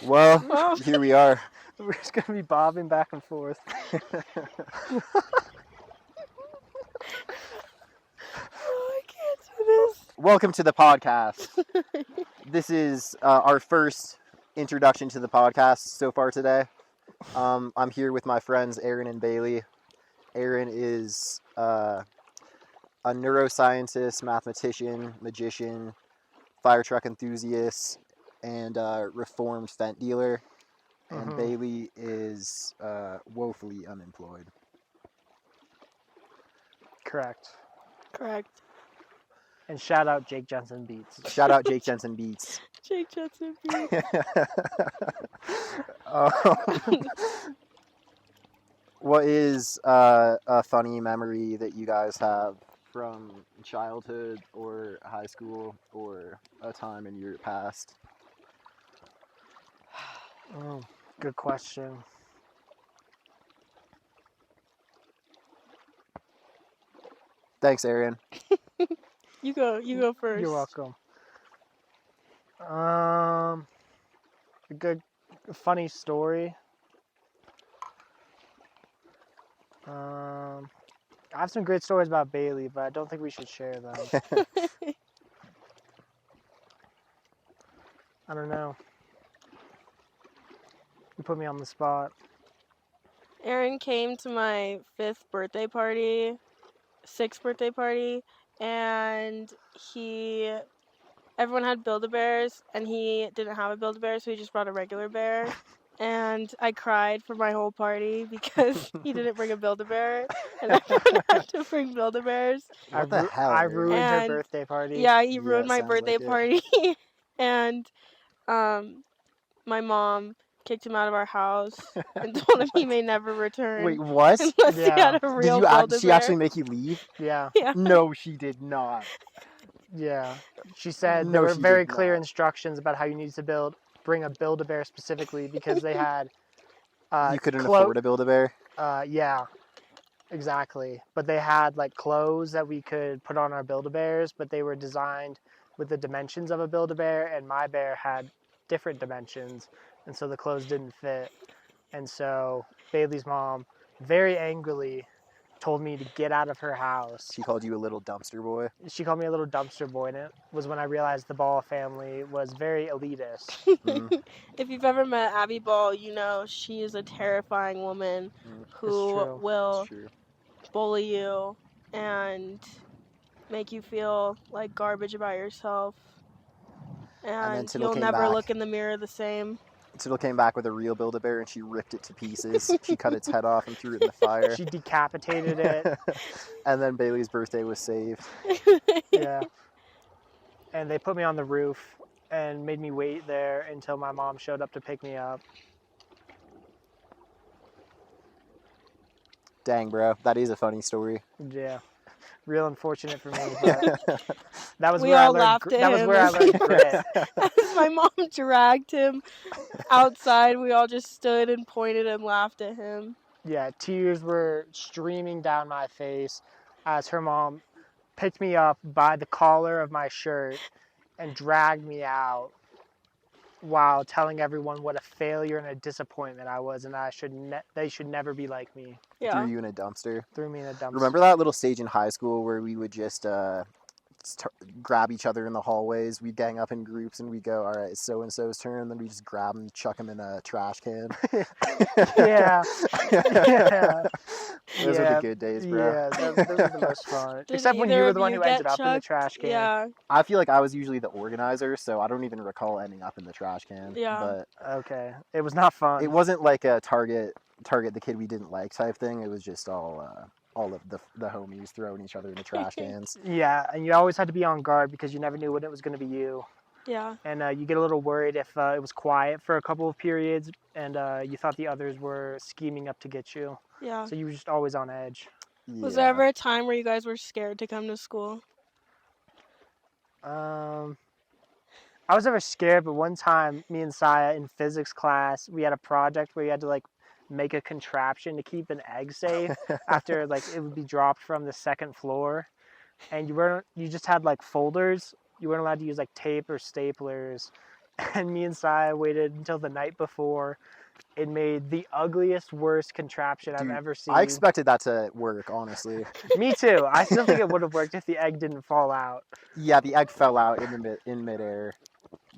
Well, Well, here we are. We're just gonna be bobbing back and forth. I can't do Welcome to the podcast. This is our first introduction to the podcast so far today. I'm here with my friends Aaron and Bailey. Aaron is a neuroscientist, mathematician, magician, fire truck enthusiast, and reformed fent dealer. And Mhm. Bailey is woefully unemployed. Correct. Correct. And shout out Jake Jensen Beats. Shout out Jake Jensen Beats. Jake Jensen beat. Um, what is a funny memory that you guys have from childhood or high school or a time in your past? Oh, good question. Thanks, Aaron. You go first. You're welcome. A good, funny story. I have some great stories about Bailey, but I don't think we should share them. I don't know. You put me on the spot. Aaron came to my 6th birthday party, and everyone had Build-A-Bears, and he didn't have a Build-A-Bear, so he just brought a regular bear. And I cried for my whole party because he didn't bring a Build-A-Bear, and everyone had to bring Build-A-Bears. What the hell? I Aaron? ruined her And- birthday party. Yeah, he Yeah, ruined my sounds birthday like it. party, and my mom kicked him out of our house and told him he may never return Wait, what? unless he Yeah. had a Did real you Build-A-Bear. she actually make you leave? Yeah, Yeah. No, she did not. yeah. She said No, there were she very did clear not. instructions about how you need to bring a Build-A-Bear specifically because they had You couldn't afford to build a bear? yeah, exactly. But they had like clothes that we could put on our Build-A-Bears, but they were designed with the dimensions of a Build-A-Bear, and my bear had different dimensions, and so the clothes didn't fit. And so Bailey's mom very angrily told me to get out of her house. She called you a little dumpster boy. She called me a little dumpster boy, and it was when I realized the Ball family was very elitist. Mm. If you've ever met Abby Ball, you know she is a terrifying woman who true. will It's true. bully you and make you feel like garbage about yourself. And Tittle you'll came never back. look in the mirror the same. Tittle came back with a real Build-A-Bear and she ripped it to pieces. She cut its head off and threw it in the fire. She decapitated it. And then Bailey's birthday was saved. Yeah. And they put me on the roof and made me wait there until my mom showed up to pick me up. Dang, bro. That is a funny story. Yeah. Real unfortunate for me, but that was We where I all learned laughed at that was him where I as learned he grit. As my mom dragged him outside, we all just stood and pointed and laughed at him. Yeah, tears were streaming down my face as her mom picked me up by the collar of my shirt and dragged me out while telling everyone what a failure and a disappointment I was, and they should never be like me. Yeah. Threw you in a dumpster. Threw me in a dumpster. Remember that little stage in high school where we would just grab each other in the hallways? We'd gang up in groups and we'd go, all right, it's so-and-so's turn. And then we just grab them and chuck them in a trash can. Yeah. Yeah. Those were Yeah. the good days, bro. Yeah, those are the most fun. Did Except when either you were of the one you who ended get up in the chucked? trash can. Yeah. I feel like I was usually the organizer, so I don't even recall ending up in the trash can. Yeah. But Okay. It was not fun. it wasn't like a target the kid we didn't like type thing. It was just all of the homies throwing each other in the trash cans. Yeah, and you always had to be on guard because you never knew when it was going to be you. Yeah. And you get a little worried if it was quiet for a couple of periods and you thought the others were scheming up to get you. Yeah. So you were just always on edge. Was there ever a time where you guys were scared to come to school? I was never scared, but one time, me and Saya in physics class, we had a project where you had to like make a contraption to keep an egg safe after like it would be dropped from the second floor, and you just had like folders. You weren't allowed to use like tape or staplers, and me and Saya waited until the night before and made the ugliest, worst contraption I've Dude, ever seen. I expected that to work, honestly. Me too. I still think it would have worked if the egg didn't fall out. Yeah, the egg fell out in midair.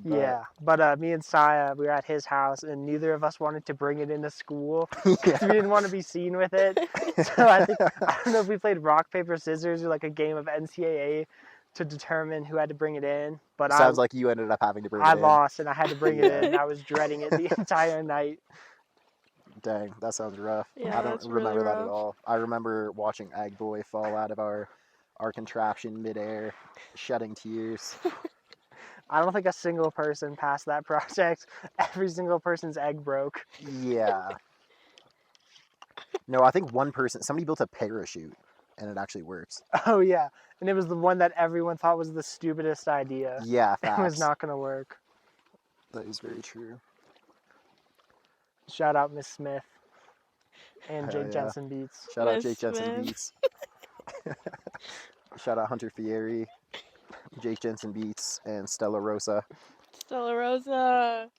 But... Yeah, but me and Saya, we were at his house, and neither of us wanted to bring it into school because we didn't want to be seen with it. So I don't know if we played rock, paper, scissors or like a game of NCAA to determine who had to bring it in. But sounds like you ended up having to bring it I in. lost, and I had to bring it Yeah. in. And I was dreading it the entire night. Dang, that sounds rough. Yeah, I don't that's remember really that at rough. all. I remember watching Egg Boy fall out of our contraption midair, shedding tears. I don't think a single person passed that project. Every single person's egg broke. Yeah. No, I think somebody built a parachute, and it actually works. Oh yeah, and it was the one that everyone thought was the stupidest idea. Yeah, It was facts. not going to work. That is very true. Shout out Miss Smith and Hell Jake yeah. Jensen Beats. Shout out Miss Jake Jensen Smith. Beats. Shout out Hunter Fieri, Jake Jensen Beats, and Stella Rosa. Stella Rosa.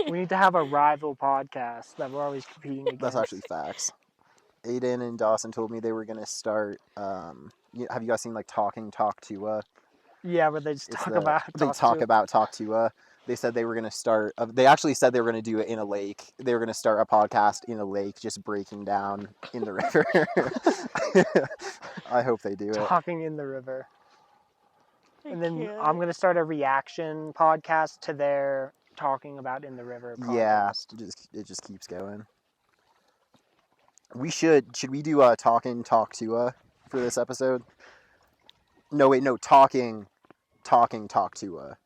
We need to have a rival podcast that we're always competing against. That's actually facts. Aiden and Dawson told me they were gonna start. Have you guys seen like Talking Talk Tua? Yeah, where they just talk about Talk Tua. They said they were gonna start. They actually said they were gonna do it in a lake. They were gonna start a podcast in a lake, just breaking down in the river. I hope they do it. talking in the river. And then can't. I'm going to start a reaction podcast to their talking about in the river podcast. Yeah, it just keeps going. Should we do Talking Talk Tua for this episode? No, wait, no, Talking Talk Tua.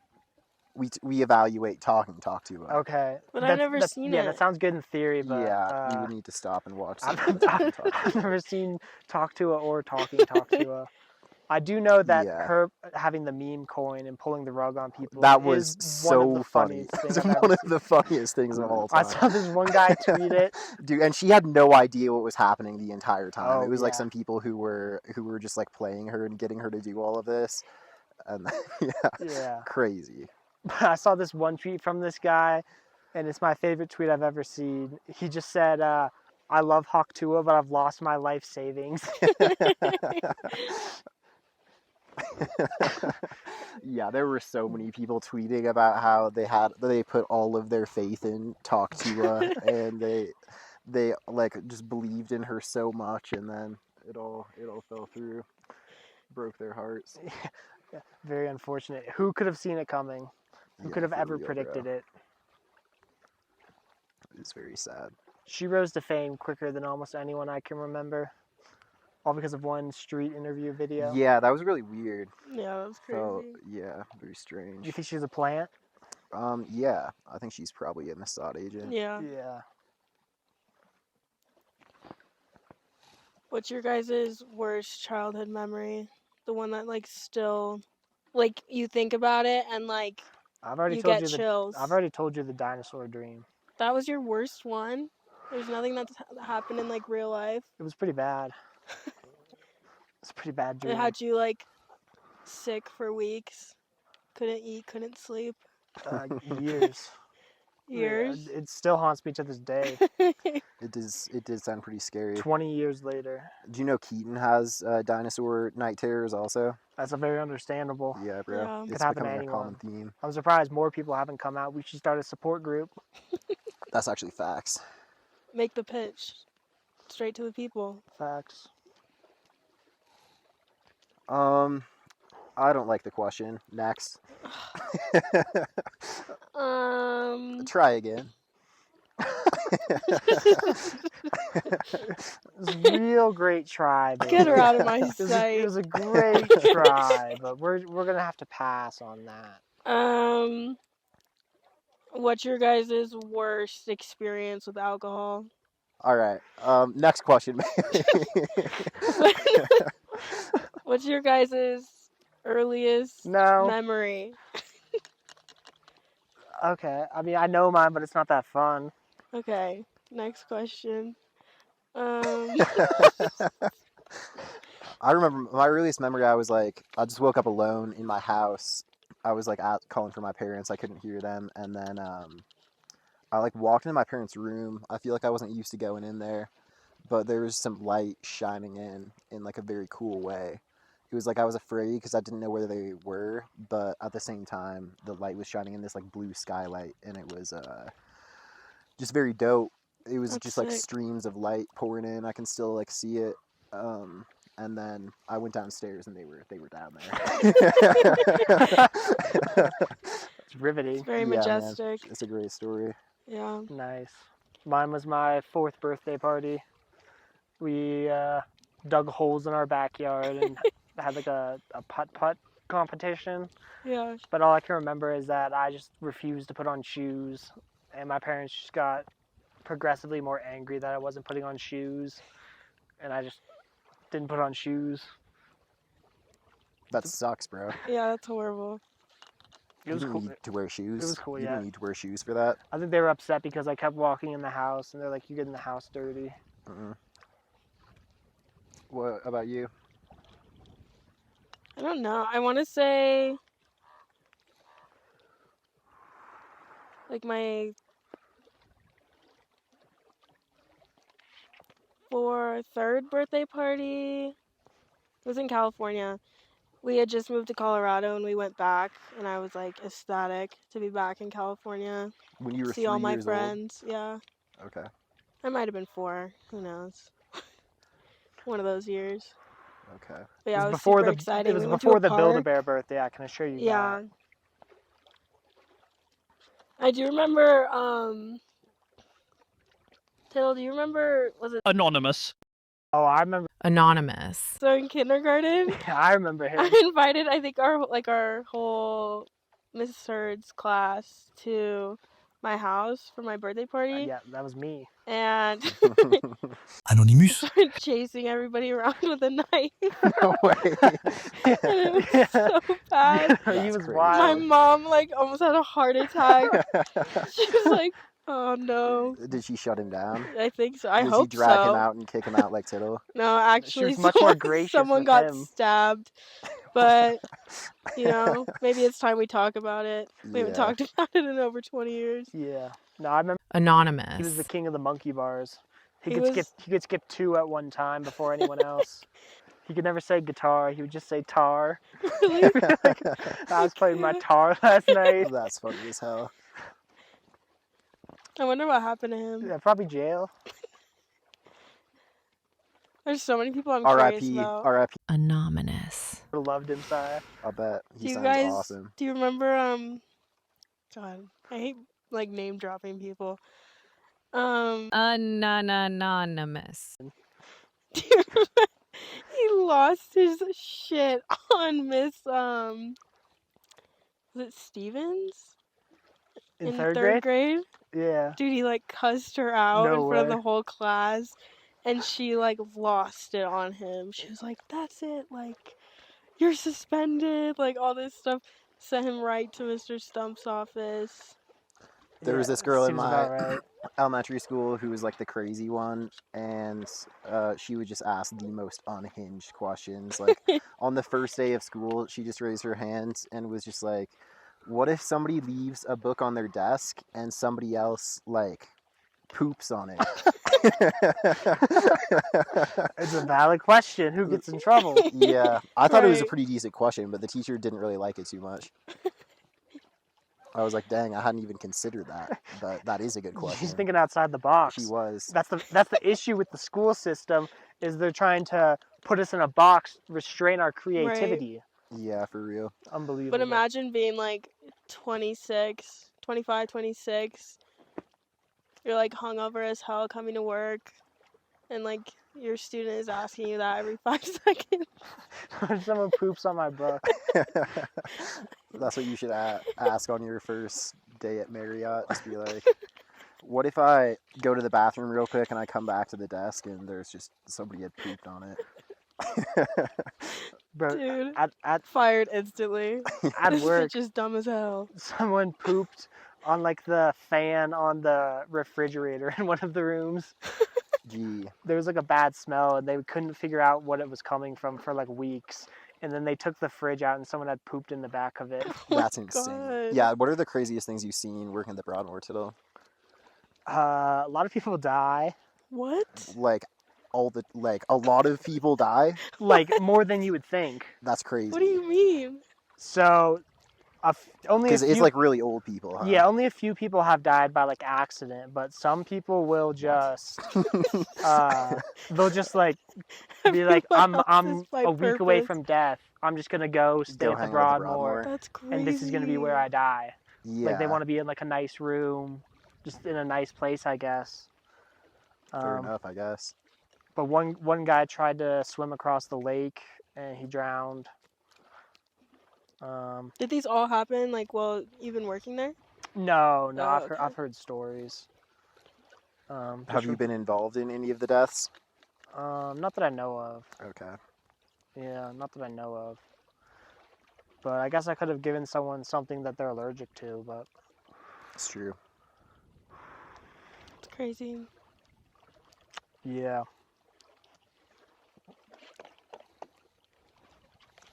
We evaluate Talking Talk Tua. Okay. But I've never seen Yeah, it. that sounds good in theory, but Yeah, you would need to stop and watch. I've never seen Talk Tua or Talking Talk Tua. I do know that Yeah. her having the meme coin and pulling the rug on people That was is one of so the funny. funniest things It's I've one ever of the funniest things of all I time. saw this one guy tweet it. Dude, and she had no idea what was happening the entire time. Oh, It was like yeah. some people who were just like playing her and getting her to do all of this, and Yeah. crazy. I saw this one tweet from this guy, and it's my favorite tweet I've ever seen. He just said, I love Hawk Tua, but I've lost my life savings. Yeah, there were so many people tweeting about how they put all of their faith in Talk Tua and they like just believed in her so much, and then it all fell through, broke their hearts. Yeah, very unfortunate. Who could have seen it coming? Who Yeah, could have for ever real, predicted bro. it? It's very sad. She rose to fame quicker than almost anyone I can remember. All because of one street interview video. Yeah, that was really weird. Yeah, that was crazy. So yeah, very strange. You think she's a plant? Yeah, I think she's probably a Mossad agent. Yeah. Yeah. What's your guys' worst childhood memory? The one that like still, like you think about it and like I've already you told get you chills. I've already told you the dinosaur dream. That was your worst one? There's nothing that's happened in like real life? It was pretty bad. It's a pretty bad dream. It had you like sick for weeks? Couldn't eat, couldn't sleep? Years. Years? Yeah, it still haunts me to this day. It did sound pretty scary. 20 years later. Do you know Keaton has dinosaur night terrors also? That's a very understandable. Yeah, bro. Yeah. It's Could happen to becoming a common anyone. theme. I'm surprised more people haven't come out. We should start a support group. That's actually facts. Make the pitch. Straight to the people. Facts. I don't like the question. Next. Try again. It was a real great try, baby. Get her out of my It sight. was a great try, but we're gonna have to pass on that. What's your guys' worst experience with alcohol? All right. Next question. What's your guys' earliest No. memory? Okay. I mean, I know mine, but it's not that fun. Okay, next question. I remember my earliest memory. I just woke up alone in my house, I was like calling for my parents. I couldn't hear them, and then I like walked into my parents' room. I feel like I wasn't used to going in there, but there was some light shining in like a very cool way. It was like I was afraid because I didn't know where they were, but at the same time, the light was shining in this like blue skylight, and it was just very dope. It was That's just like sick. streams of light pouring in. I can still like see it. And then I went downstairs, and they were down there. It's riveting. It's very Yeah, man. majestic. It's a great story. Yeah. Nice. Mine was my 4th birthday party. We dug holes in our backyard and had like a putt-putt competition. Yeah. But all I can remember is that I just refused to put on shoes. And my parents just got progressively more angry that I wasn't putting on shoes. And I just didn't put on shoes. That sucks, bro. Yeah, that's horrible. It was You cool. didn't need to wear shoes. It was cool, You yeah. didn't need to wear shoes for that. I think they were upset because I kept walking in the house and they're like, "You're getting the house dirty." What about you? I don't know. I want to say like my third birthday party. It was in California. We had just moved to Colorado and we went back, and I was like ecstatic to be back in California. When you were See all 3 my years friends. Yeah. old? Okay. I might have been 4. Who knows? One of those years. Okay. But yeah, It it was before super the exciting. it was We went before to the a Build-A-Bear park. birthday. I can assure you Yeah. that. I do remember, Taylor, do you remember, was it Anonymous. Oh, I remember. Anonymous. so in kindergarten? I remember him. I invited, I think, our whole Miss Hurd's class to my house for my birthday party. Yeah, that was me. And Anonymous. started chasing everybody around with a knife. No way. And it was so bad. He That's was crazy. My wild. mom, like, almost had a heart attack. She was like, oh no. Did she shut him down? I think so. I Did hope she drag so. him out and kick him out like Tittle? No, actually, was much more gracious someone with got him. stabbed. But, you know, maybe it's time we talk about it. We haven't Yeah. talked about it in over 20 years. Yeah. No, I remember Anonymous. he was the king of the monkey bars. He He could was- skip 2 at one time before anyone else. He could never say guitar. He would just say tar. Really? I was playing my tar last night. That's funny as hell. I wonder what happened to him. Yeah, probably jail. There's so many people I'm curious R.I.P. about. R.I.P. Anonymous. I loved him, Saya. I bet. Do He you sounds guys, awesome. do you remember, God, I hate, like, name dropping people. Anonymous. Do you remember he lost his shit on Miss, was it Stevens? In third grade? Yeah. Dude, he, like, cussed her out No in front of way. the whole class, and she, like, lost it on him. She was like, that's it, like, you're suspended, like, all this stuff. Sent him right to Mr. Stump's office. There was Yeah, this girl in seems my about right. elementary school who was like the crazy one, and she would just ask the most unhinged questions. Like on the first day of school, she just raised her hand and was just like, "What if somebody leaves a book on their desk and somebody else like poops on it?" It's a valid question. Who gets in trouble? Yeah, I thought it was a Right. pretty decent question, but the teacher didn't really like it too much. I was like, dang, I hadn't even considered that, but that is a good question. She's thinking outside the box. She was. That's the issue with the school system is they're trying to put us in a box, restrain our creativity. Yeah, for real. Unbelievable. But imagine being, like, 25, 26. You're, like, hungover as hell coming to work, and, like, your student is asking you that every 5 seconds. When someone poops on my book. That's what you should ask on your first day at Marriott. Just be like, what if I go to the bathroom real quick and I come back to the desk and there's just somebody had pooped on it? Bro, Dude, at fired instantly. at This work, bitch is dumb as hell. someone pooped on like the fan on the refrigerator in one of the rooms. Gee. There was like a bad smell and they couldn't figure out what it was coming from for like weeks. and then they took the fridge out and someone had pooped in the back of it. That's Oh my insane. God. Yeah, what are the craziest things you've seen working at the Broadmoor Tittle? A lot of people die, What? Like a lot of people die. like more than you would think. That's crazy. What do you mean? So only a Because it's few. like really old people, huh? Yeah, only a few people have died by like accident, but some people will just they'll just like be like, Everyone else I'm is by a week away purpose. from death. I'm just gonna go stay Go at the hang out at the Broadmoor, That's crazy. and this is gonna be where I die. Yeah. Like they want to be in like a nice room, just in a nice place, I guess. Fair enough, I guess. But one guy tried to swim across the lake and he drowned. Did these all happen like while you've been working there? No, Oh, I've okay. heard stories. Have you been involved in any of the deaths? Not that I know of. Okay. Yeah, not that I know of. But I guess I could have given someone something that they're allergic to, but It's true. It's crazy. yeah.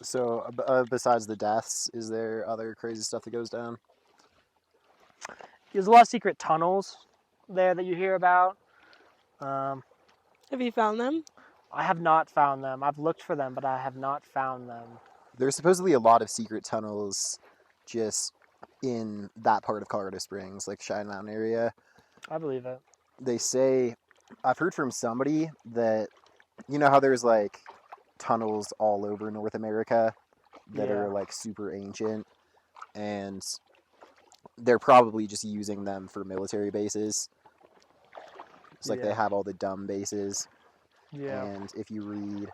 So, besides the deaths, is there other crazy stuff that goes down? There's a lot of secret tunnels there that you hear about. Have you found them? I have not found them. I've looked for them, but I have not found them. There's supposedly a lot of secret tunnels just in that part of Colorado Springs, like Cheyenne Mountain area. I believe it. They say, I've heard from somebody that, you know how there's like tunnels all over North America that are Yeah. like super ancient, and they're probably just using them for military bases. It's like they Yeah. have all the dumb bases. Yeah. And if you read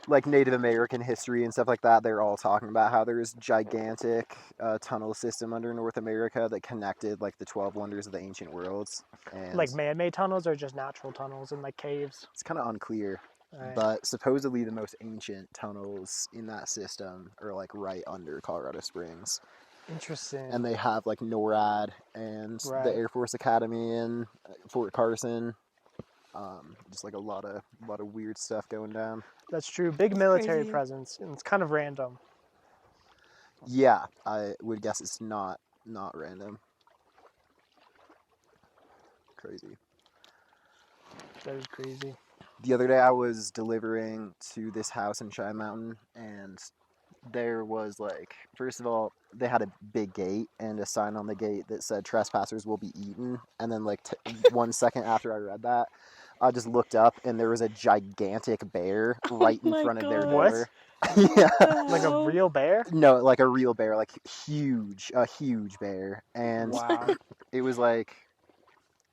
like Native American history and stuff like that, they're all talking about how there's gigantic tunnel system under North America that connected like the 12 wonders of the ancient worlds. And Like man-made tunnels or just natural tunnels and like caves? it's kind of unclear, Right. but supposedly the most ancient tunnels in that system are like right under Colorado Springs. Interesting. And they have like NORAD and Right. the Air Force Academy in Fort Carson. Just like a lot of weird stuff going down. That's true. Big That's military crazy. presence, and it's kind of random. Yeah, I would guess it's not random. Crazy. That is crazy. The other day I was delivering to this house in Cheyenne Mountain, and there was like, first of all, they had a big gate and a sign on the gate that said trespassers will be eaten. And then like 1 second after I read that, I just looked up and there was a gigantic bear right in my front of their God. What? door. Yeah. Like a real bear? No, like a real bear, like a huge bear. And Wow. it was like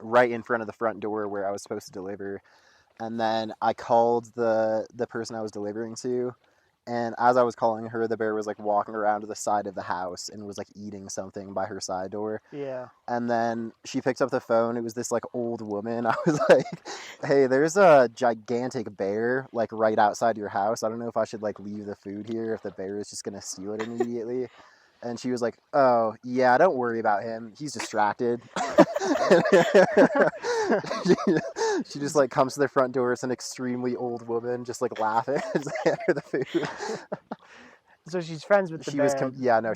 right in front of the front door where I was supposed to deliver. And then I called the person I was delivering to, and as I was calling her, the bear was like walking around to the side of the house and was like eating something by her side door. Yeah. And then she picked up the phone. It was this like old woman. I was like, "Hey, there's a gigantic bear like right outside your house. I don't know if I should like leave the food here if the bear is just gonna steal it immediately." And she was like, "Oh, yeah, don't worry about him. He's distracted." She just like comes to the front door. It's an extremely old woman, just like laughing at the food. So she's friends with the She bear. was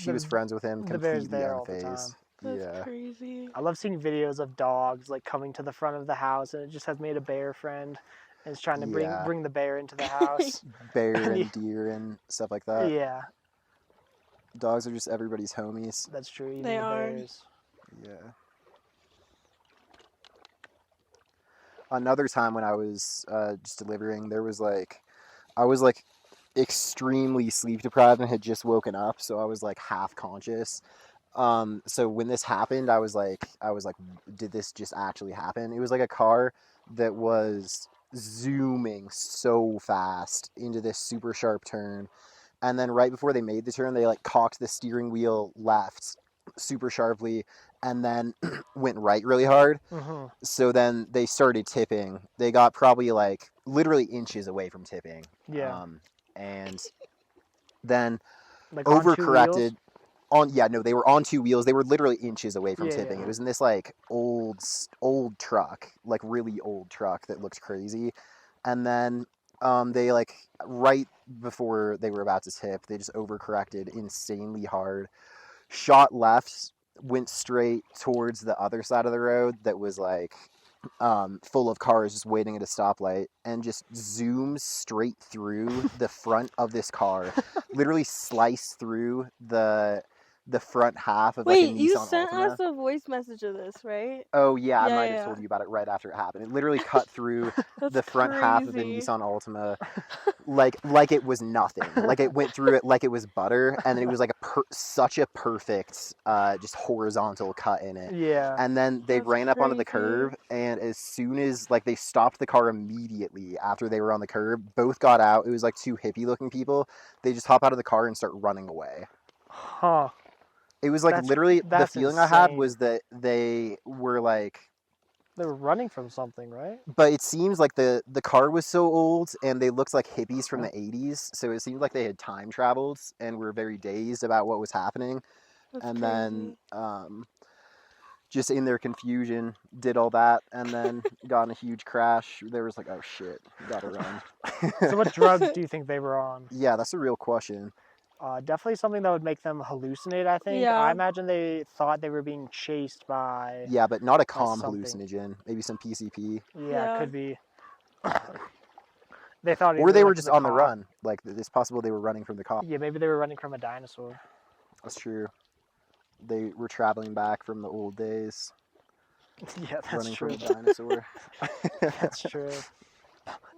she was The- friends with him, the bear's completely there all the unfazed. time. That's Yeah. crazy. I love seeing videos of dogs like coming to the front of the house, and it just has made a bear friend, and it's trying to Yeah. bring the bear into the house. Bear And and deer and stuff like that. Yeah, Dogs are just everybody's homies. that's true. Even They the are. bears. Yeah. Another time when I was just delivering, I was like extremely sleep deprived and had just woken up, so I was like half conscious. So when this happened, I was like, did this just actually happen? It was like a car that was zooming so fast into this super sharp turn, and then right before they made the turn, they like cocked the steering wheel left super sharply, and then went right really hard. Mm-hmm. So then they started tipping. They got probably like literally inches away from tipping. Yeah. And then Like on two wheels? overcorrected they were on two wheels. They were literally inches away from Yeah, tipping. yeah. It was in this like old truck, like really old truck that looked crazy. And then they like right before they were about to tip, they just overcorrected insanely hard, shot left, went straight towards the other side of the road that was like full of cars just waiting at a stoplight, and just zooms straight through the front of this car, literally sliced through the front half of like a Wait, you Nissan sent Altima. us a voice message of this, right? Oh yeah, I Yeah, might yeah, have told yeah. you about it right after it happened. It literally cut through That's the front half of the crazy. Nissan Altima like it was nothing. Like it went through it like it was butter, and then it was like such a perfect just horizontal cut in it. Yeah. And then they That's ran up onto the crazy. curb, and as soon as like they stopped the car immediately after they were on the curb, both got out. It was like two hippie looking people. They just hop out of the car and start running away. Huh. It was like literally the that's feeling I had insane. was that they were like, They were running from something, right? but it seems like the car was so old and they looked like hippies from the 80s, so it seemed like they had time traveled and were very dazed about what was happening. That's And crazy. then just in their confusion did all that, and then got in a huge crash. There was like, oh shit, gotta run. So what drugs do you think they were on? Yeah, that's a real question. Definitely something that would make them hallucinate, I think. Yeah. I imagine they thought they were being chased by... Yeah, but not a calm something. hallucinogen. Maybe some PCP. Yeah, Yeah. it could be. They thought Or either they went were to just the on the cop. run. Like, it's possible they were running from the cop. Yeah, maybe they were running from a dinosaur. That's true. They were traveling back from the old days, Yeah, that's running true. from a dinosaur. That's true.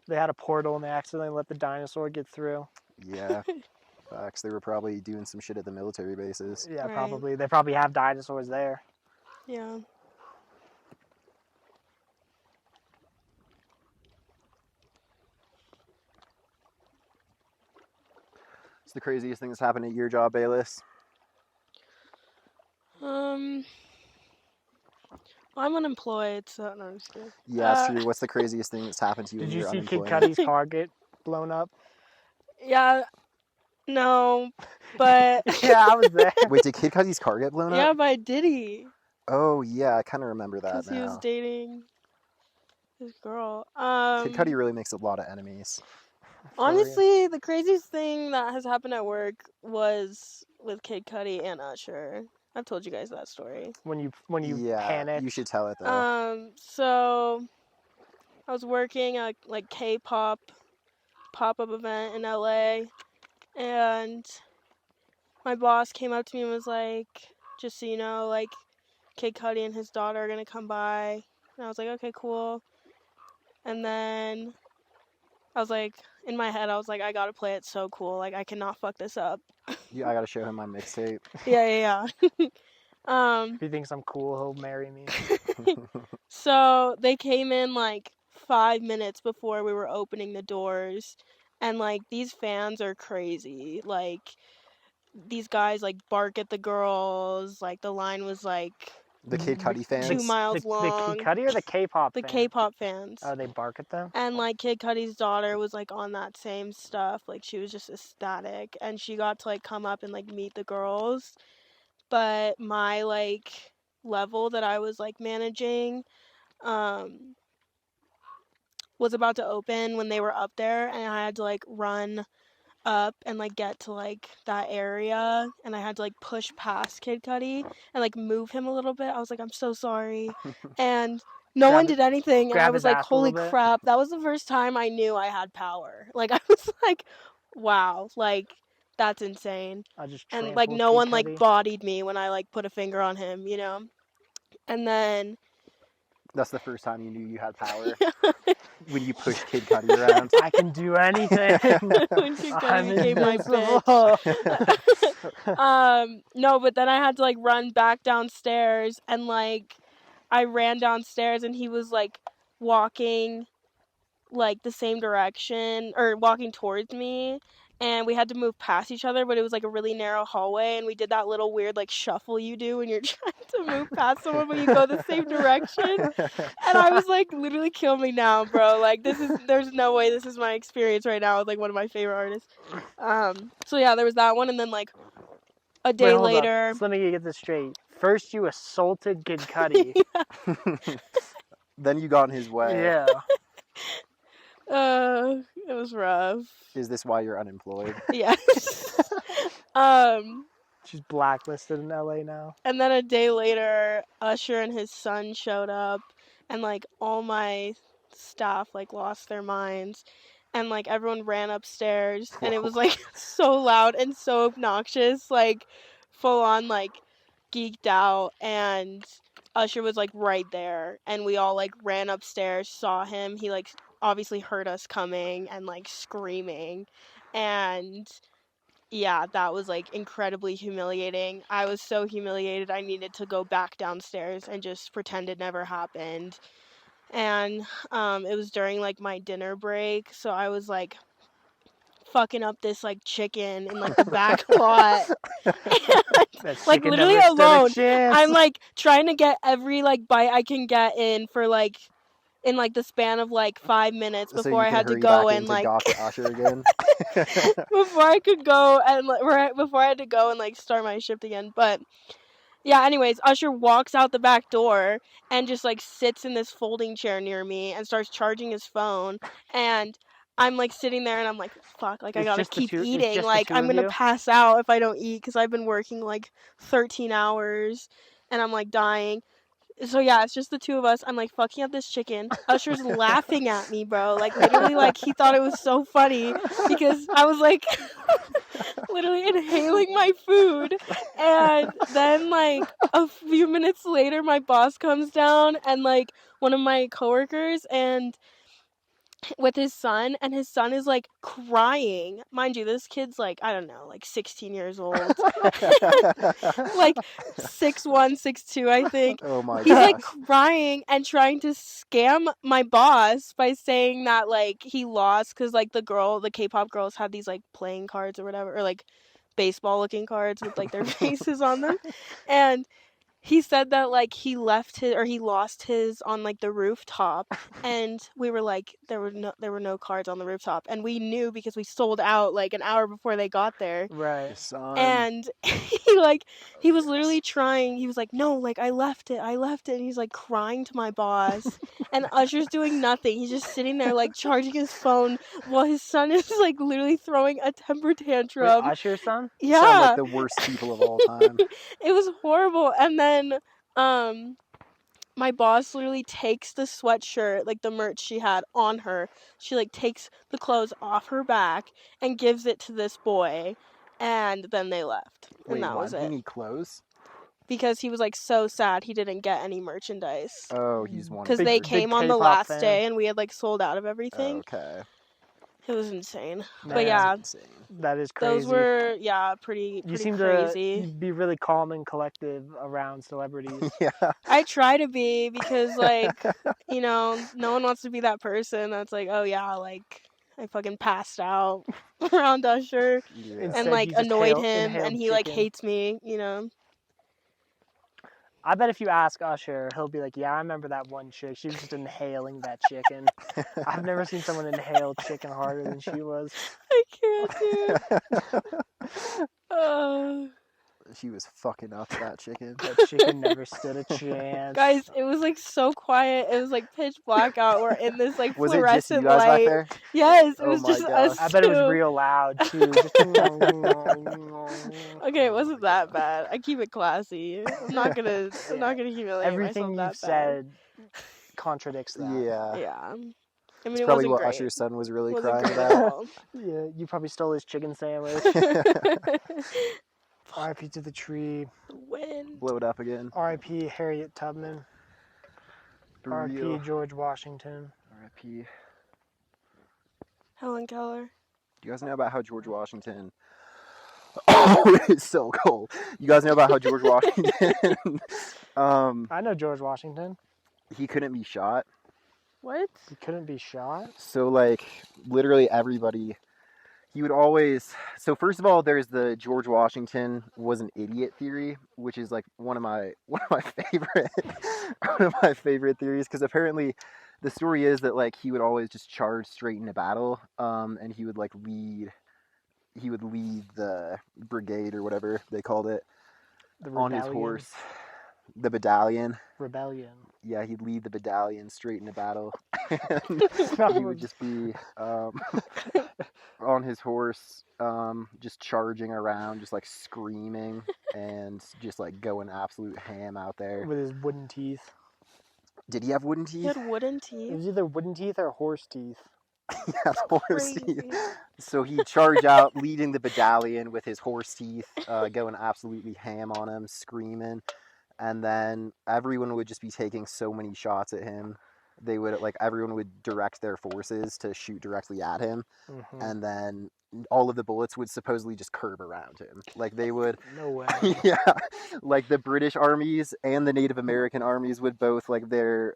They had a portal and they accidentally let the dinosaur get through. Yeah. Facts. They were probably doing some shit at the military bases. Yeah, Right. probably. They probably have dinosaurs there. Yeah. It's the craziest thing that's happened at your job, Bayless. I'm unemployed, so no, I'm just kidding. Yeah, that's true. What's the craziest thing that's happened to you Did in you your see Kid unemployment? Cudi's car get blown up? Yeah. No, but Yeah, I was there. Wait, did Kid Cudi's car get blown yeah, up? by Diddy, Oh, yeah, I kind of remember that because he was now. dating his girl. Kid Cudi really makes a lot of enemies. Honestly, the craziest thing that has happened at work was with Kid Cudi and Usher. I've told you guys that story. When you Yeah, panicked. you should tell it though. So I was working at like K-pop pop-up event in LA, and my boss came up to me and was like, just so you know, like, Kid Cudi and his daughter are gonna come by. And I was like, okay, cool. And then I was like, in my head, I was like, I gotta play it so cool. Like, I cannot fuck this up. Yeah, I gotta show him my mixtape. Yeah. If he thinks I'm cool, he'll marry me. So they came in like 5 minutes before we were opening the doors. And like, these fans are crazy. Like, these guys like bark at the girls. Like, the line was like The Kid Cudi fans? 2 miles the long. Kid Cudi or the K-pop The fans? K-pop fans. Oh, they bark at them? And like Kid Cudi's daughter was like on that same stuff. Like, she was just ecstatic, and she got to like come up and like meet the girls. But my like level that I was like managing was about to open when they were up there, and I had to like run up and like get to like that area, and I had to like push past Kid Cudi and like move him a little bit. I was like, I'm so sorry. And no one did anything, and I grab was his like, ass a holy little bit? crap, that was the first time I knew I had power. Like, I was like, wow, like, that's insane. I just And like, trampled no Kid one like Cudi. bodied me when I like put a finger on him, you know. And then That's the first time you knew you had power? When you pushed Kid Cudi around? I can do anything. when Kid I'm Cudi became my invincible. bitch. No, but then I had to like run back downstairs, and like I ran downstairs, and he was like walking like the same direction, or walking towards me, and we had to move past each other, but it was like a really narrow hallway, and we did that little weird like shuffle you do when you're trying to move past someone but you go the same direction. And I was like, literally kill me now, bro. Like, there's no way this is my experience right now with like one of my favorite artists. So yeah, there was that one, and then like a day Wait, hold up. later. So let me get this straight. First you assaulted Kid Cudi. Then you got in his way. Yeah. It was rough. Is this why you're unemployed? Yes. um, She's blacklisted in LA now. and then a day later, Usher and his son showed up, and like all my staff like lost their minds, and like everyone ran upstairs, and it was Whoa. like so loud and so obnoxious, like full on like geeked out, and Usher was like right there, and we all like ran upstairs, saw him. He like obviously heard us coming and like screaming, and yeah, that was like incredibly humiliating. I was so humiliated. I needed to go back downstairs and just pretend it never happened. And it was during like my dinner break, so I was like fucking up this like chicken in like the back lot. That Like chicken literally never stood a alone. chance. I'm like trying to get every like bite I can get in for like in like the span of like 5 minutes So before you I can had to hurry go back and into like gawk at Usher again. before I could go and like before I had to go and like start my shift again. But yeah, anyways, Usher walks out the back door and just like sits in this folding chair near me and starts charging his phone, and I'm like sitting there and I'm like, fuck, like I It's gotta just the keep two- it's eating. just the Like two I'm of gonna you? pass out if I don't eat because I've been working like 13 hours and I'm like dying. So yeah, it's just the two of us. I'm like fucking up this chicken. Usher's laughing at me, bro. Like literally, like he thought it was so funny because I was like literally inhaling my food. And then like a few minutes later, my boss comes down and like one of my coworkers and with his son, and his son is like crying. Mind you, this kid's like, I don't know, like 16 years old. Like 6'1", 6'2", I think. Oh my He's like gosh. crying and trying to scam my boss by saying that like he lost because like the K-pop girls had these like playing cards or whatever, or like baseball looking cards with like their faces on them, and he said that like he lost his on like the rooftop, and we were like there were no cards on the rooftop, and we knew because we sold out like an hour before they got there. Right. His son. And he was literally trying. He was like, no, like I left it, and he's like crying to my boss, and Usher's doing nothing. He's just sitting there like charging his phone while his son is like literally throwing a temper Wait, tantrum. Usher's son? You sound like Yeah, the worst people of all time. it was horrible. And then my boss literally takes the sweatshirt, like the merch she had on her. She like takes the clothes off her back and gives it to this boy, and then they left. Wait, And that why was did he it. need clothes? Because he was like so sad he didn't get any merchandise. Oh, he just wanted Because to they Big came on the K-pop last fan. day and we had like sold out of everything. Okay. It was insane. Man, But yeah, That's insane. That is crazy. those were pretty you seem crazy. to be really calm and collective around celebrities. Yeah. I try to be because like, you know, no one wants to be that person that's like, oh yeah, like I fucking passed out around Usher Yeah. and Instead, like you just annoyed him inhaled and he like chicken. hates me, you know. I bet if you ask Usher, he'll be like, yeah, I remember that one chick. She was just inhaling that chicken. I've never seen someone inhale chicken harder than she was. I can't, dude. She was fucking up that chicken. That chicken never stood a chance. Guys, it was like so quiet. It was like pitch black out. We're in this like Was it just you fluorescent guys back light. there? Yes, it Oh was my just us gosh. I bet it was two. real loud too. Just Okay, it wasn't that bad. I keep it classy. I'm not gonna humiliate Everything myself you've that bad. said contradicts that. Yeah. Yeah. I mean, It's it probably wasn't what great. Usher's son was really Wasn't crying great at about. all. Yeah, you probably stole his chicken sandwich. R.I.P. to the tree. The wind. Blow it up again. R.I.P. Harriet Tubman. For R.I.P. real. George Washington. R.I.P. Helen Keller. Do you guys know about how George Washington... Oh, it's so cold. You guys know about how George Washington... I know George Washington. he couldn't be shot. What? He couldn't be shot. So, like, literally everybody... He would always... So, first of all, there's the George Washington was an idiot theory, which is, like, one of my favorite theories, because apparently the story is that, like, he would always just charge straight into battle, and he would, like, lead the brigade or whatever they called it The on his rebellion. horse, the battalion. Rebellion. he'd lead the battalion straight into battle. And Not he what- would just be on his horse, just charging around, just like screaming and just like going absolute ham out there. with his wooden teeth. Did he have wooden He teeth? had wooden It teeth. was either wooden teeth or horse teeth. Yeah, horse teeth. Crazy. So he'd charge out, leading the battalion with his horse teeth, going absolutely ham on him, screaming. And then everyone would just be taking so many shots at him. They would, like, everyone would direct their forces to shoot directly at him. Mhm. And then all of the bullets would supposedly just curve around him. Like, they would, No way. yeah, like the British armies and the Native American armies would both, like, their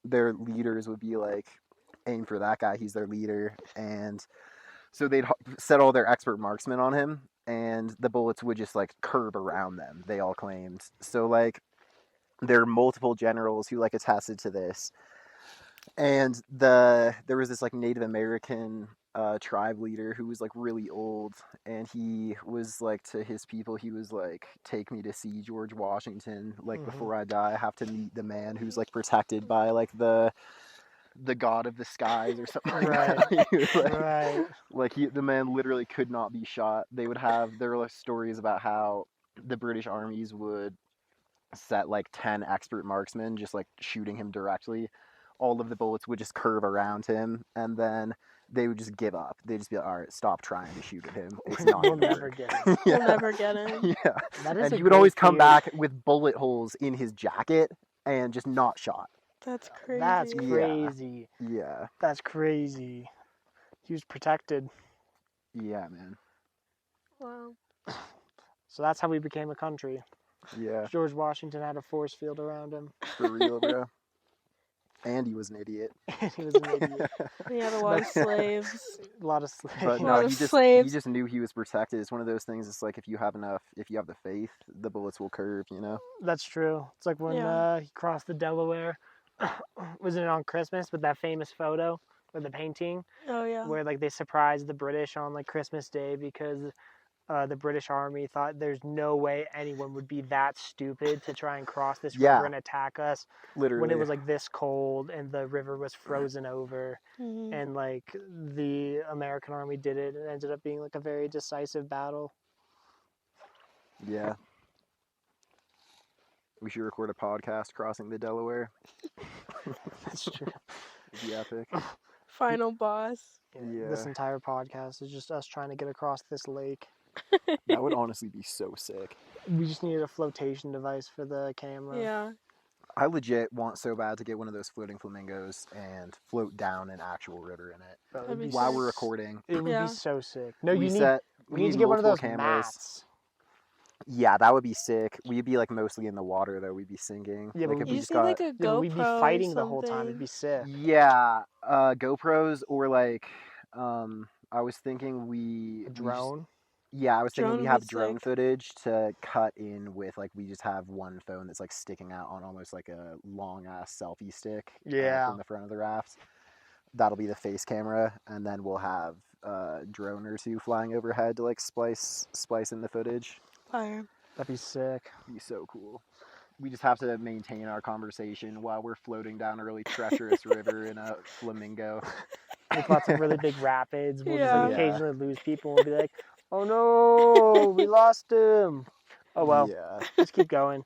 leaders would be like, aim for that guy, he's their leader. And so they'd set all their expert marksmen on him, and the bullets would just like curve around them, they all claimed. So like there are multiple generals who like attested to this. And there was this like Native American tribe leader who was like really old, and he was like to his people, he was like, take me to see George Washington, like before I die I have to meet the man who's like protected by like the god of the skies or something like Right. that. He was like, Right. like the man literally could not be shot. There were like stories about how the British armies would set like 10 expert marksmen just like shooting him directly. All of the bullets would just curve around him, and then they would just give up. They'd just be like, all right, stop trying to shoot at him. It's not We'll gonna never work. get him. We'll Yeah. never get him. Yeah. That is And a he would always great come theory. back with bullet holes in his jacket and just not shot. That's crazy. That's Yeah. crazy. Yeah. That's crazy. He was protected. Yeah, man. Wow. So that's how we became a country. Yeah. George Washington had a force field around him. For real, bro. And he was an idiot. And he was an idiot. He had a lot of slaves. A lot of slaves. But A no, lot he of just slaves. knew he was protected. It's one of those things. It's like if you have the faith, the bullets will curve. You know. That's true. It's like when Yeah. he crossed the Delaware. Wasn't it on Christmas with that famous photo or the painting Oh yeah. where like they surprised the British on like Christmas Day because the British army thought there's no way anyone would be that stupid to try and cross this Yeah. river and attack us Literally. when it was like this cold and the river was frozen over. Mhm. And like the American army did it and it ended up being like a very decisive battle. Yeah. We should record a podcast crossing the Delaware. That's true. It'd be epic. Final boss. This Yeah. entire podcast is just us trying to get across this lake. That would honestly be so sick. We just needed a flotation device for the camera. Yeah. I legit want so bad to get one of those floating flamingos and float down an actual river in it Bro, That'd be it'd while sick. we're recording. It would Yeah. be so sick. No, we you we need to get one of multiple those cameras. mats. Yeah, that would be sick. We'd be like mostly in the water though. We'd be sinking. Yeah, but like if we You we just just need got like a Yeah, GoPro. we'd be fighting or the whole time. It'd something. be sick. yeah, GoPros or like I was thinking we A just- drone. yeah, I was thinking Drone we would have be drone sick. footage to cut in with like we just have one phone that's like sticking out on almost like a long ass selfie stick Yeah. from the front of the raft. That'll be the face camera, and then we'll have a drone or two flying overhead to like splice in the footage. Fire. That'd be sick. Be so cool. We just have to maintain our conversation while we're floating down a really treacherous river in a flamingo. Make lots of really big rapids. We'll just Yeah. like occasionally lose people and be like, oh no, we lost him. Oh well, Yeah. let's keep going.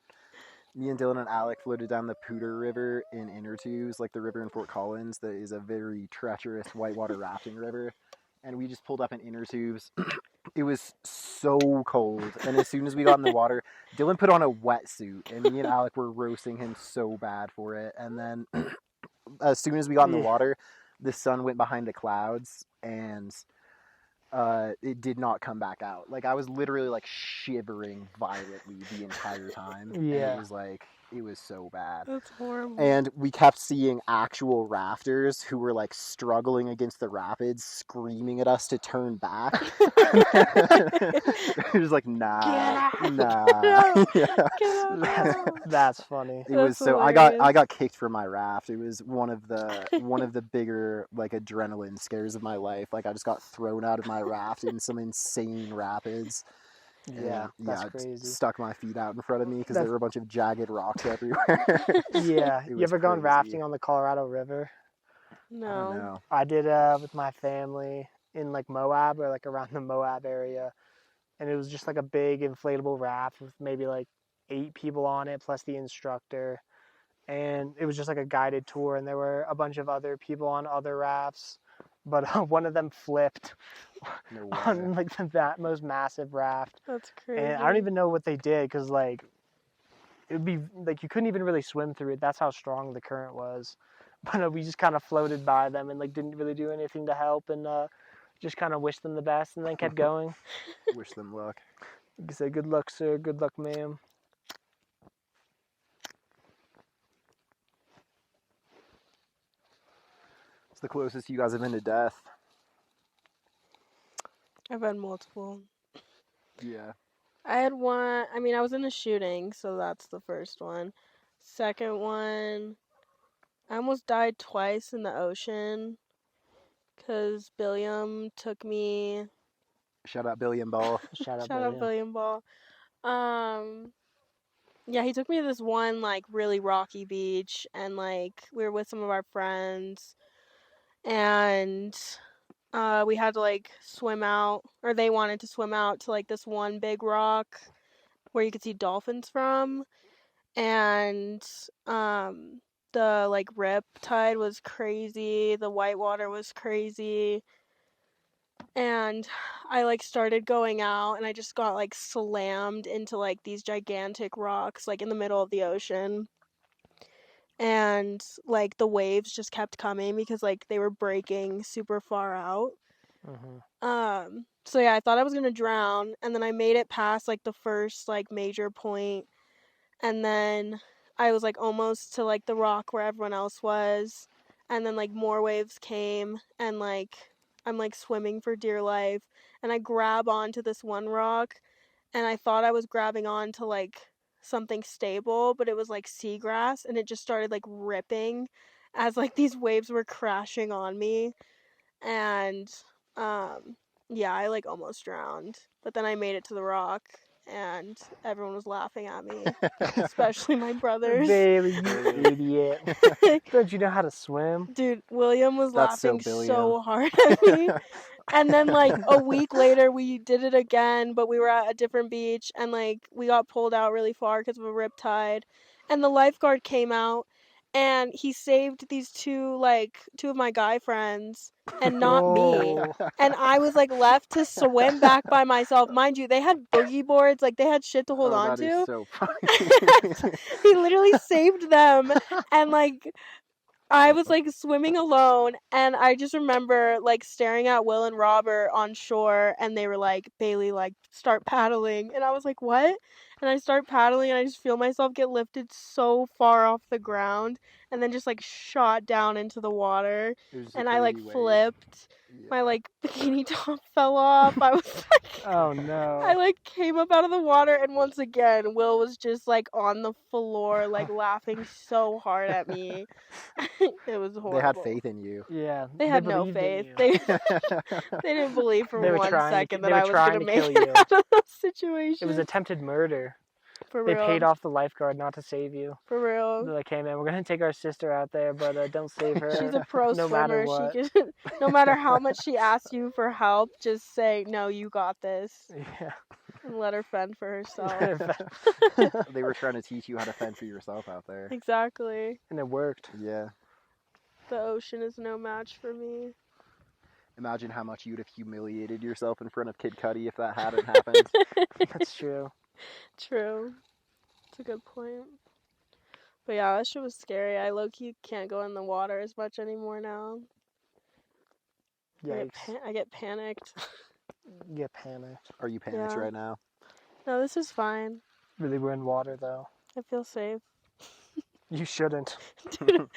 Me and Dylan and Alec floated down the Pooter River in inner tubes, like the river in Fort Collins that is a very treacherous whitewater rafting river. And we just pulled up in inner tubes. It was so cold. And as soon as we got in the water, Dylan put on a wetsuit, and me and Alec were roasting him so bad for it. And then as soon as we got in the Yeah. water, the sun went behind the clouds, and it did not come back out. Like I was literally like shivering violently the entire time. And Yeah. it was so bad. That's horrible. And we kept seeing actual rafters who were like struggling against the rapids, screaming at us to turn back. It was like, nah, Get out. nah. Yeah. Get out now. That's funny. It was That's so I got hilarious. kicked from my raft. It was one of the bigger like adrenaline scares of my life. Like I just got thrown out of my raft in some insane rapids. Yeah, and that's I crazy. stuck my feet out in front of me because there That's- were a bunch of jagged rocks everywhere. Yeah, It you was ever gone crazy. rafting on the Colorado River? I don't No. know. I did with my family in like Moab or like around the Moab area, and it was just like a big inflatable raft with maybe like 8 people on it plus the instructor, and it was just like a guided tour, and there were a bunch of other people on other rafts, but one of them flipped No way. on like the most massive raft, That's crazy. and I don't even know what they did because like it would be like you couldn't even really swim through it. That's how strong the current was. But we just kind of floated by them and like didn't really do anything to help, and just kind of wished them the best and then kept going. Wish them luck. You say good luck, sir. Good luck, ma'am. It's the closest you guys have been to death. I've had multiple. Yeah. I had one. I mean, I was in a shooting, so that's the first one. Second one, I almost died twice in the ocean because Billiam took me. Shout out Billy and Ball. Shout out, Shout out Billiam Ball. Yeah, he took me to this one like really rocky beach, and like we were with some of our friends, and we had to like swim out, or they wanted to swim out to like this one big rock where you could see dolphins from, and the like rip tide was crazy, the whitewater was crazy, and I like started going out and I just got like slammed into like these gigantic rocks like in the middle of the ocean, and like the waves just kept coming because like they were breaking super far out. So yeah, I thought I was gonna drown, and then I made it past like the first like major point, and then I was like almost to like the rock where everyone else was, and then like more waves came, and like I'm like swimming for dear life, and I grab onto this one rock, and I thought I was grabbing onto like something stable, but it was like seagrass, and it just started like ripping as like these waves were crashing on me, and yeah, I like almost drowned, but then I made it to the rock, and everyone was laughing at me, especially my brothers. Bailey, you idiot. Don't you know how to swim? Dude, William was That's so laughing Billiam. so hard at me. And then like a week later we did it again, but we were at a different beach, and like we got pulled out really far because of a rip tide. And the lifeguard came out, and he saved these two of my guy friends and not me. Oh. And I was like left to swim back by myself. Mind you, they had boogie boards, like they had shit to hold Oh, on that to. is so funny. He literally saved them, and like I was like swimming alone, and I just remember like staring at Will and Robert on shore, and they were like, Bailey, like start paddling. And I was like, what? And I start paddling, and I just feel myself get lifted so far off the ground, and then just like shot down into the water. It was just a And I like crazy wave. flipped. Yeah. My like bikini top fell off. I was like, Oh no. I like came up out of the water, and once again Will was just like on the floor like laughing so hard at me. It was horrible. They had faith in you. Yeah. They had no believed in faith. you. They didn't believe for They were one trying to second ki- they that were I was trying gonna to make kill it you. out of those situations. It was attempted murder. For They real. paid off the lifeguard not to save you. For real. They're like, hey man, we're gonna take our sister out there, but don't save her. She's a pro no swimmer. matter what. She can, no matter how much she asks you for help, just say no. You got this, Yeah. and let her fend for herself. They were trying to teach you how to fend for yourself out there. Exactly. And it worked. Yeah. The ocean is no match for me. Imagine how much you'd have humiliated yourself in front of Kid Cudi if that hadn't happened. That's true. True. It's a good point. But yeah, that shit was scary. I low-key can't go in the water as much anymore now. Yikes. I get panicked. You get panicked. Are you panicked Yeah. right now? No, this is fine. Really, we're in water though. I feel safe. You shouldn't. Dude,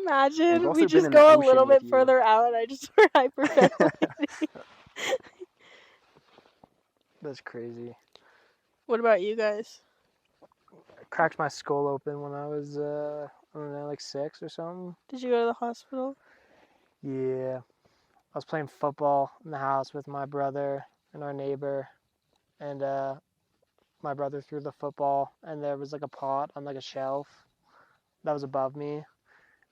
imagine We've also we been just in the go a ocean little with bit you. further out and I just start hyperventilating. That's crazy. What about you guys? I cracked my skull open when I was, I don't know, like 6 or something. Did you go to the hospital? Yeah. I was playing football in the house with my brother and our neighbor, and my brother threw the football, and there was like a pot on like a shelf that was above me,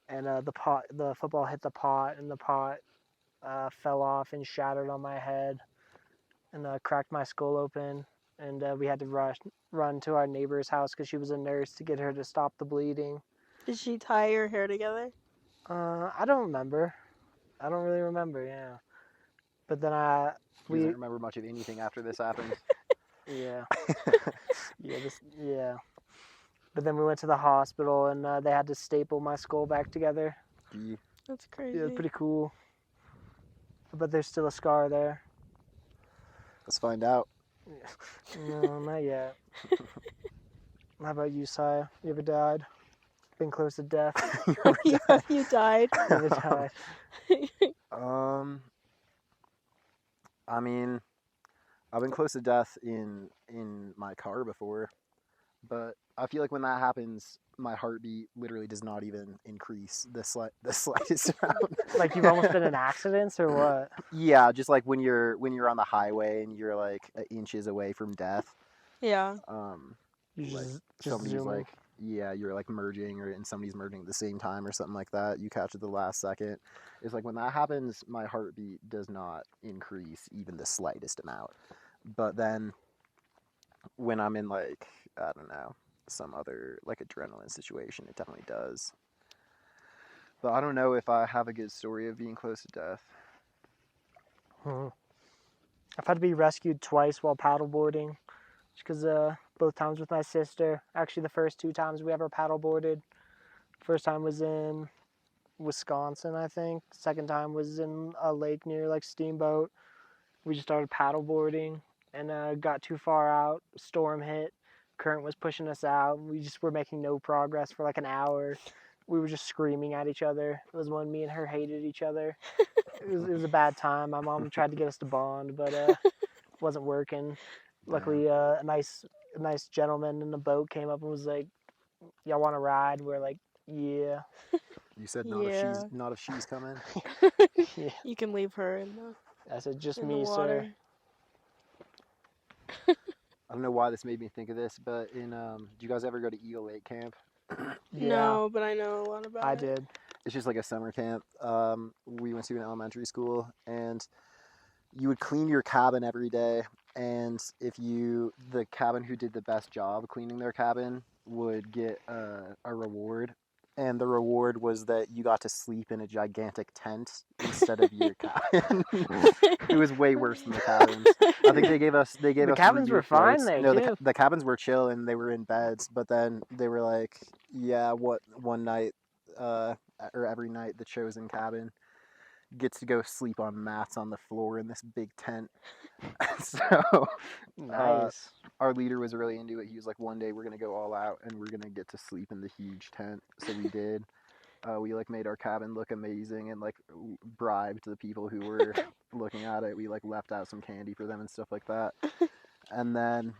and the football hit the pot, and the pot fell off and shattered on my head, and cracked my skull open, and we had to run to our neighbor's house because she was a nurse to get her to stop the bleeding. Did she tie your hair together? I don't remember. I don't really remember. Yeah, but then He doesn't remember much of anything after this happened. yeah yeah. But then we went to the hospital, and they had to staple my skull back together. That's crazy. Yeah, it's pretty cool. But there's still a scar there. Let's find out. No, not yet. How about you, Saya? You ever died? Been close to death? Have you died? You ever died? I mean, I've been close to death in my car before, but I feel like when that happens, my heartbeat literally does not even increase the slightest amount. Like you've almost been in accidents or what? Yeah, just like when you're on the highway and you're like inches away from death. Yeah. You Like just somebody's zooming. like, yeah, you're like merging, and somebody's merging at the same time or something like that. You catch it the last second. It's like when that happens, my heartbeat does not increase even the slightest amount. But then when I'm in like, I don't know, some other like adrenaline situation, it definitely does. But I don't know if I have a good story of being close to death. I've had to be rescued twice while paddleboarding, because both times with my sister. Actually, the first 2 times we ever paddleboarded. First time was in Wisconsin, I think. Second time was in a lake near like Steamboat. We just started paddleboarding and got too far out. Storm hit. Current was pushing us out. We just were making no progress for like an hour. We were just screaming at each other. It was when me and her hated each other. It was a bad time. My mom tried to get us to bond, but it wasn't working. Luckily, a nice gentleman in the boat came up and was like, "Y'all want to ride?" We're like, "Yeah." You said Yeah. not if she's coming. Yeah. You can leave her in the I said, "Just in me, the water. sir." I don't know why this made me think of this, but did you guys ever go to Eagle Lake Camp? Yeah, No, but I know a lot about I it. did. It's just like a summer camp. We went to an elementary school, and you would clean your cabin every day. And the cabin who did the best job cleaning their cabin would get a reward. And the reward was that you got to sleep in a gigantic tent instead of your cabin. It was way worse than the cabins. I think they gave us The us cabins really were good fine flights. there, No, too. the cabins were chill and they were in beds, but then they were like, yeah, one night or every night the chosen cabin gets to go sleep on mats on the floor in this big tent. So Nice. our leader was really into it. He was like, one day we're gonna go all out and we're gonna get to sleep in the huge tent. So we did. We like made our cabin look amazing and like bribed the people who were looking at it. We like left out some candy for them and stuff like that. And then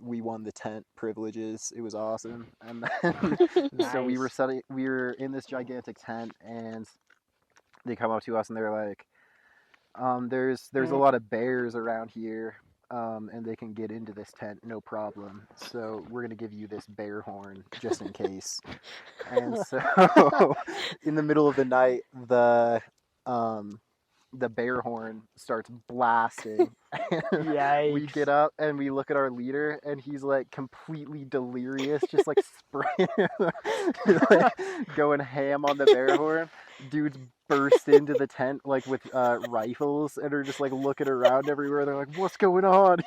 we won the tent privileges. It was awesome. And then so we were Nice. we were in this gigantic tent, and they come up to us and they're like, there's a lot of bears around here, and they can get into this tent no problem. So we're gonna give you this bear horn just in case. And so in the middle of the night, the bear horn starts blasting. And we Yikes. get up and we look at our leader, and he's like completely delirious, just like spraying, like, going ham on the bear horn. Dudes burst into the tent like with rifles and are just like looking around everywhere. They're like, "What's going on?"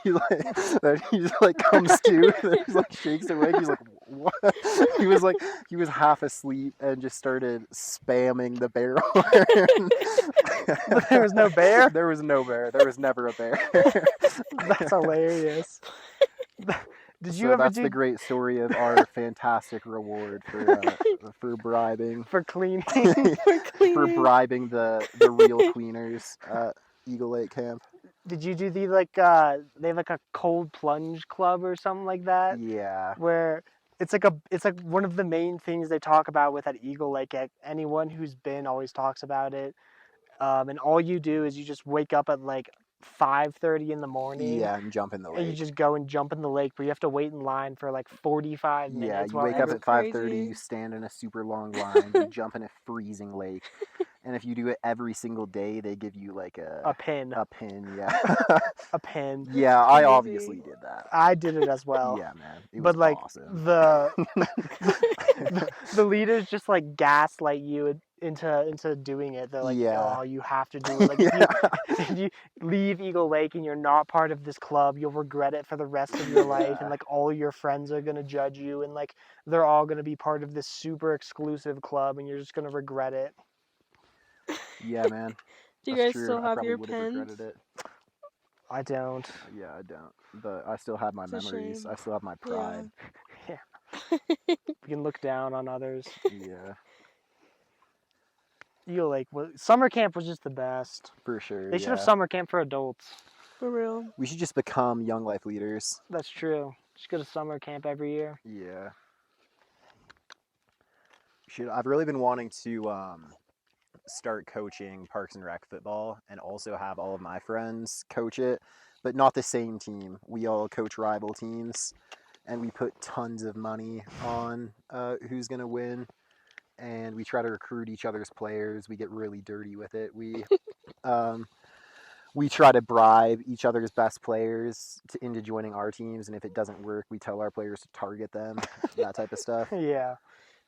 Then he just like comes to, and just like shakes awake. He's like, "What?" He was half asleep and just started spamming the bear horn. But there was no bear? There was no bear. There was never a bear. That's hilarious. Did you So ever that's do the great story of our fantastic reward for bribing for cleaning? for bribing the real cleaners at Eagle Lake Camp. Did you do they have like a cold plunge club or something like that? Yeah. Where it's like one of the main things they talk about with at Eagle Lake. Anyone who's been always talks about it. And all you do is you just wake up at like 5:30 in the morning. Yeah, and jump in the And you lake. just go and jump in the lake, but you have to wait in line for like 45 Yeah, minutes. you while wake up every- at 5:30, crazy. you stand in a super long line, you jump in a freezing lake, and if you do it every single day, they give you like a pin. a pin. Yeah, A pin. yeah, I crazy. obviously did that. I did it as well. Yeah, man, it But was like awesome. the leaders just like gaslight you into doing it. They're like, Yeah. oh, you have to do it. Like if you leave Eagle Lake and you're not part of this club, you'll regret it for the rest of your life. And Yeah. like all your friends are gonna judge you, and like they're all gonna be part of this super exclusive club, and you're just gonna regret it. Yeah, man. Do you That's guys true. still I have probably your would have pens? regretted it. I don't. Yeah, I don't. But I still have my It's a memories. shame. I still have my pride. We can look down on others. Yeah, Eagle Lake summer camp was just the best. for sure. They should have Yeah. summer camp for adults. For real. We should just become young life leaders. That's true. Just go to summer camp every year. Yeah. I've really been wanting to start coaching Parks and Rec football and also have all of my friends coach it, but not the same team. We all coach rival teams, and we put tons of money on who's going to win, and we try to recruit each other's players. We get really dirty with it. We try to bribe each other's best players into joining our teams, and if it doesn't work, we tell our players to target them, that type of stuff. Yeah.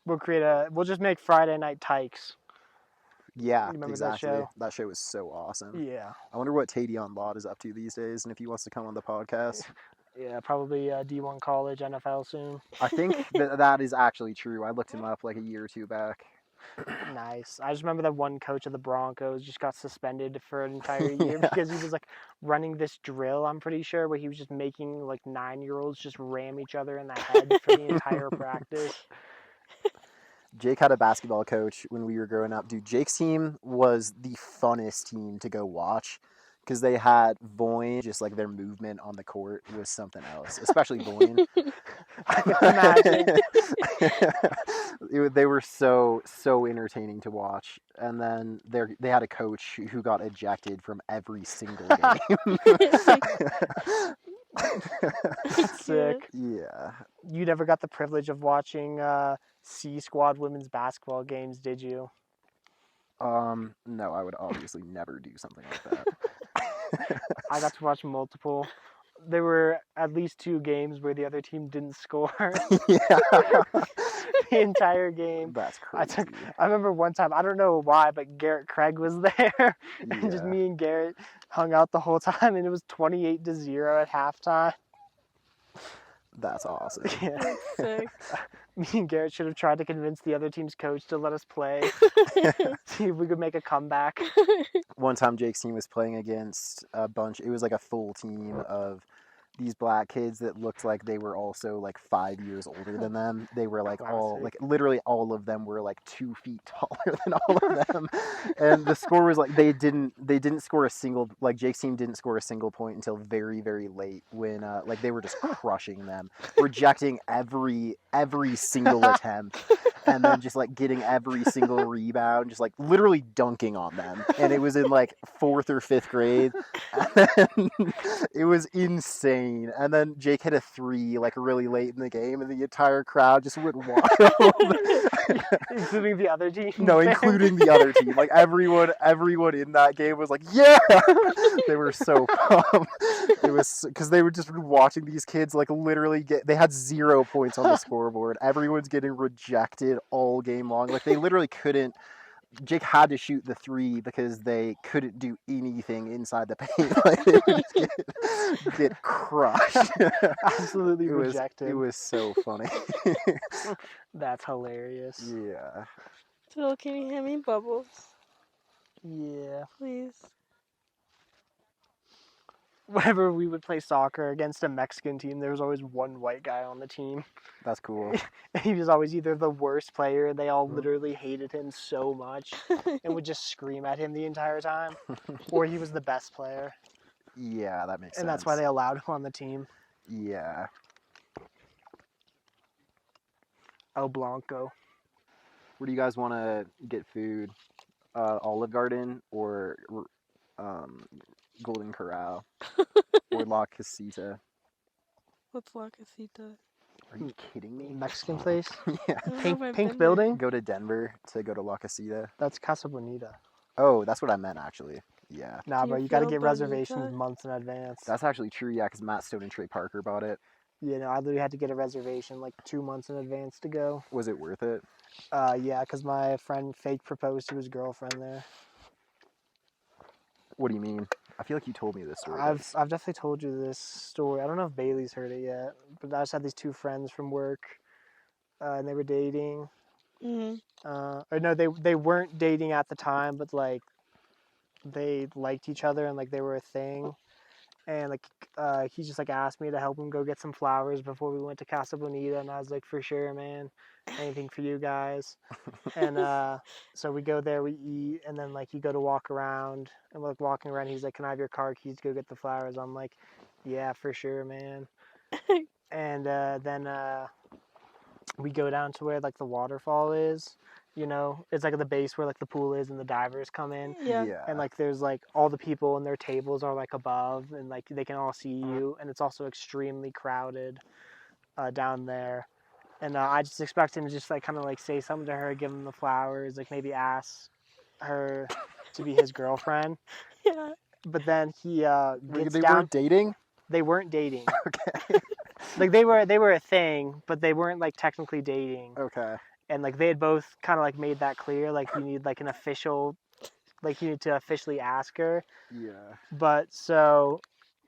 We'll just make Friday Night Tykes. Yeah, You remember exactly. that show? Was so awesome. Yeah. I wonder what Tadion Lott is up to these days, and if he wants to come on the podcast. Yeah, probably D1 college, NFL soon. I think that is actually true. I looked him up like a year or two back. Nice. I just remember that one coach of the Broncos just got suspended for an entire year Yeah. because he was like running this drill, I'm pretty sure, where he was just making like 9-year-olds just ram each other in the head for the entire practice. Jake had a basketball coach when we were growing up. Dude, Jake's team was the funnest team to go watch because they had Voyne, just like their movement on the court was something else, especially Voyne. I can imagine. They were so entertaining to watch. And then they had a coach who got ejected from every single game. That's sick. Yeah. You never got the privilege of watching C Squad women's basketball games, did you? No, I would obviously never do something like that. I got to watch multiple. There were at least 2 games where the other team didn't score Yeah. the entire game. That's crazy. I remember one time, I don't know why, but Garrett Craig was there, and just Yeah. me and Garrett hung out the whole time, and it was 28-0 at halftime. That's awesome. Yeah. That's sick. Me and Garrett should have tried to convince the other team's coach to let us play, see if we could make a comeback. One time Jake's team was playing against it was like a full team of these black kids that looked like they were also like 5 years older than them. They were like Classic. literally all of them were like 2 feet taller than all of them. And the score was like they didn't score a single, like Jake's team didn't score a single point until very, very late when like they were just crushing them, rejecting every single attempt, and then just like getting every single rebound, just like literally dunking on them. And it was in like 4th or 5th grade. And it was insane. And then Jake hit a 3 like really late in the game, and the entire crowd just went wild. Including the other team? No, including the other team. Like everyone in that game was like, yeah! They were so pumped. It was because they were just watching these kids like literally they had 0 points on the scoreboard. Everyone's getting rejected all game long. Like they literally couldn't. Jake had to shoot the 3 because they couldn't do anything inside the paint. Like they would just get crushed. Absolutely rejected. It was so funny. That's hilarious. Yeah. So can you hand me bubbles, Yeah. please? Whenever we would play soccer against a Mexican team, there was always one white guy on the team. That's cool. He was always either the worst player, they all literally hated him so much and would just scream at him the entire time, or he was the best player. Yeah, that makes sense. And that's why they allowed him on the team. Yeah. El Blanco. Where do you guys want to get food? Olive Garden or Golden Corral, or La Casita. What's La Casita? Are you kidding me? Mexican place. Yeah. I don't know Pink if I've pink been building. Go to Denver to go to La Casita. That's Casa Bonita. Oh, that's what I meant actually. Yeah. Nah, Do bro, you you got to feel get reservations bonita? months in advance. That's actually true, yeah, because Matt Stone and Trey Parker bought it. You know, I literally had to get a reservation like 2 months in advance to go. Was it worth it? Yeah, because my friend fake proposed to his girlfriend there. What do you mean? I feel like you told me this story. I've definitely told you this story. I don't know if Bailey's heard it yet, but I just had these two friends from work, and they were dating. Mm-hmm. Or no, they weren't dating at the time, but like they liked each other and like they were a thing. And like he just like asked me to help him go get some flowers before we went to Casa Bonita, and I was like, for sure, man, anything for you guys. And so we go there, we eat, and then like you go to walk around, and we're like walking around. He's like, "Can I have your car keys to go get the flowers?" I'm like, "Yeah, for sure, man." And then we go down to where like the waterfall is. You know, it's like at the base where like the pool is and the divers come in. Yeah. And like there's like all the people and their tables are like above and like they can all see you, and it's also extremely crowded down there. And I just expect him to just like kind of like say something to her, give him the flowers, like maybe ask her to be his girlfriend. Yeah. But then he gets They down. weren't dating? They weren't dating. Okay. Like they were a thing, but they weren't like technically dating. Okay. And like they had both kind of like made that clear, like you need like an official, like you need to officially ask her. Yeah. But so